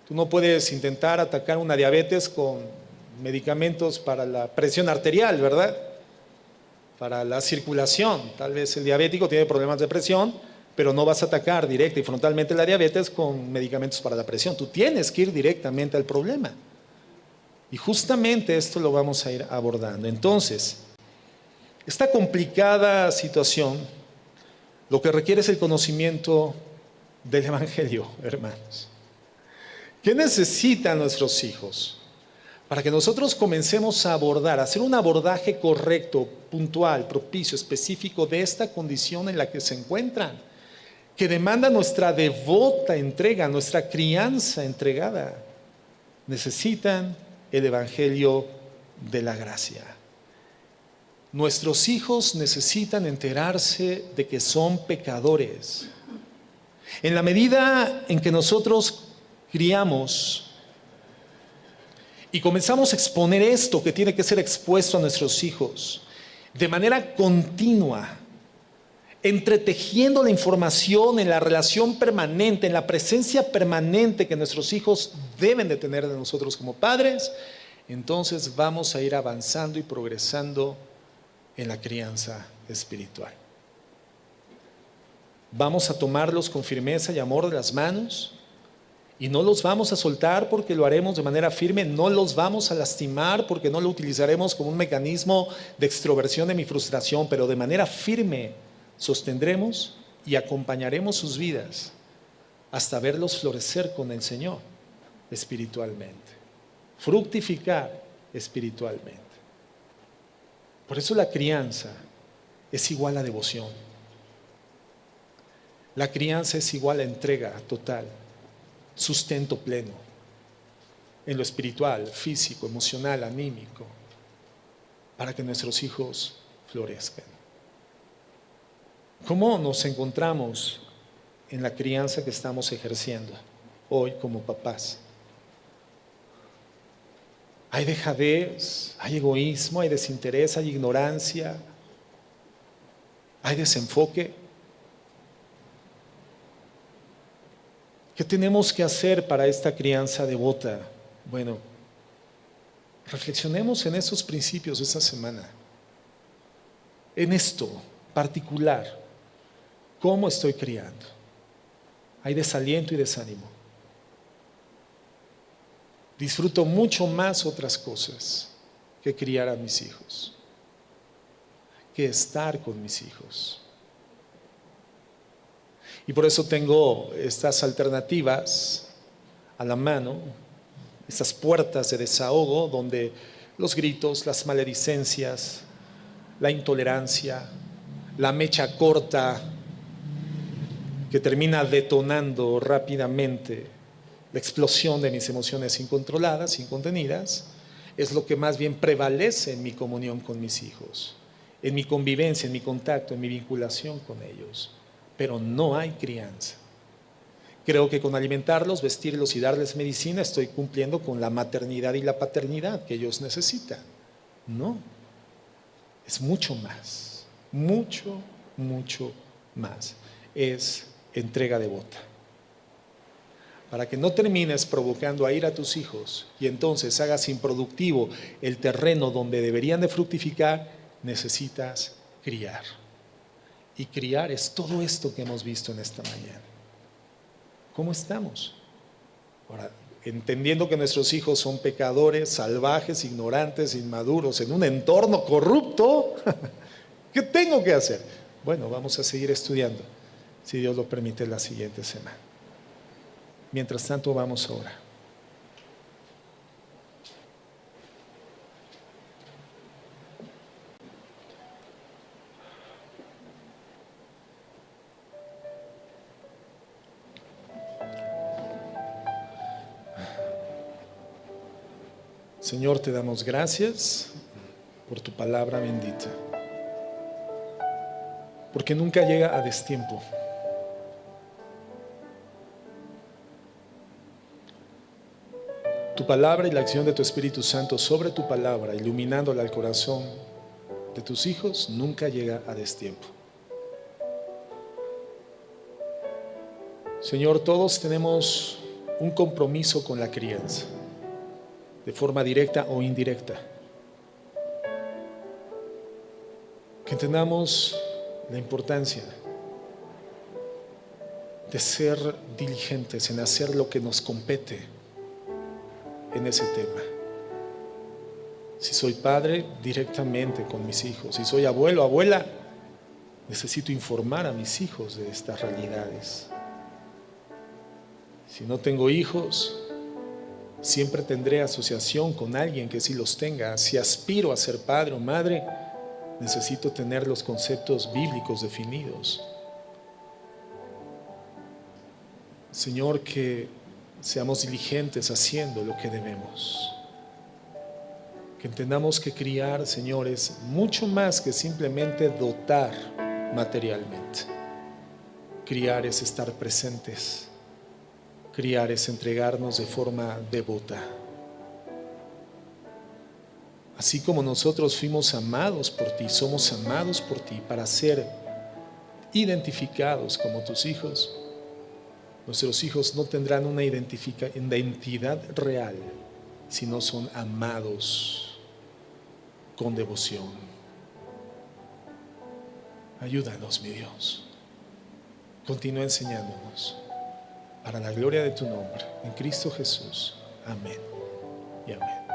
Tú no puedes intentar atacar una diabetes con medicamentos para la presión arterial, ¿verdad? Para la circulación. Tal vez el diabético tiene problemas de presión, pero no vas a atacar directa y frontalmente la diabetes con medicamentos para la presión. Tú tienes que ir directamente al problema. Y justamente esto lo vamos a ir abordando. Entonces, esta complicada situación lo que requiere es el conocimiento del Evangelio, hermanos. ¿Qué necesitan nuestros hijos? Para que nosotros comencemos a abordar, a hacer un abordaje correcto, puntual, propicio, específico de esta condición en la que se encuentran, que demanda nuestra devota entrega, nuestra crianza entregada. Necesitan el Evangelio de la gracia. Nuestros hijos necesitan enterarse de que son pecadores. En la medida en que nosotros criamos y comenzamos a exponer esto que tiene que ser expuesto a nuestros hijos de manera continua, entretejiendo la información en la relación permanente, en la presencia permanente que nuestros hijos deben de tener de nosotros como padres, entonces vamos a ir avanzando y progresando en la crianza espiritual. Vamos a tomarlos con firmeza y amor de las manos y no los vamos a soltar porque lo haremos de manera firme, no los vamos a lastimar porque no lo utilizaremos como un mecanismo de extroversión de mi frustración, pero de manera firme sostendremos y acompañaremos sus vidas hasta verlos florecer con el Señor espiritualmente, fructificar espiritualmente. Por eso la crianza es igual a devoción. La crianza es igual a entrega total, sustento pleno, en lo espiritual, físico, emocional, anímico, para que nuestros hijos florezcan. ¿Cómo nos encontramos en la crianza que estamos ejerciendo hoy como papás? Hay dejadez, hay egoísmo, hay desinterés, hay ignorancia, hay desenfoque. ¿Qué tenemos que hacer para esta crianza devota? Bueno, reflexionemos en esos principios esta semana. En esto particular, ¿cómo estoy criando? Hay desaliento y desánimo. Disfruto mucho más otras cosas que criar a mis hijos, que estar con mis hijos. Y por eso tengo estas alternativas a la mano, estas puertas de desahogo donde los gritos, las maledicencias, la intolerancia, la mecha corta que termina detonando rápidamente la explosión de mis emociones incontroladas, incontenidas, es lo que más bien prevalece en mi comunión con mis hijos, en mi convivencia, en mi contacto, en mi vinculación con ellos. Pero no hay crianza. Creo que con alimentarlos, vestirlos y darles medicina estoy cumpliendo con la maternidad y la paternidad que ellos necesitan. No, es mucho más, mucho, mucho más. Es entrega devota. Para que no termines provocando a ir a tus hijos y entonces hagas improductivo el terreno donde deberían de fructificar, necesitas criar. Y criar es todo esto que hemos visto en esta mañana. ¿Cómo estamos? Ahora, entendiendo que nuestros hijos son pecadores, salvajes, ignorantes, inmaduros, en un entorno corrupto, ¿qué tengo que hacer? Bueno, vamos a seguir estudiando, si Dios lo permite, la siguiente semana. Mientras tanto, vamos ahora. Señor, te damos gracias por tu palabra bendita, porque nunca llega a destiempo. Tu palabra y la acción de tu Espíritu Santo sobre tu palabra, iluminándola al corazón de tus hijos, nunca llega a destiempo. Señor, todos tenemos un compromiso con la crianza, de forma directa o indirecta. Que entendamos la importancia de ser diligentes en hacer lo que nos compete en ese tema. Si soy padre, directamente con mis hijos. Si soy abuelo, abuela, necesito informar a mis hijos de estas realidades. Si no tengo hijos, siempre tendré asociación con alguien que sí los tenga. Si aspiro a ser padre o madre, necesito tener los conceptos bíblicos definidos. Señor, que seamos diligentes haciendo lo que debemos. Que entendamos que criar, Señor, es mucho más que simplemente dotar materialmente. Criar es estar presentes. Criar es entregarnos de forma devota. Así como nosotros fuimos amados por ti, somos amados por ti para ser identificados como tus hijos. Nuestros hijos no tendrán una identidad real si no son amados con devoción. Ayúdanos, mi Dios. Continúa enseñándonos. Para la gloria de tu nombre, en Cristo Jesús. Amén y amén.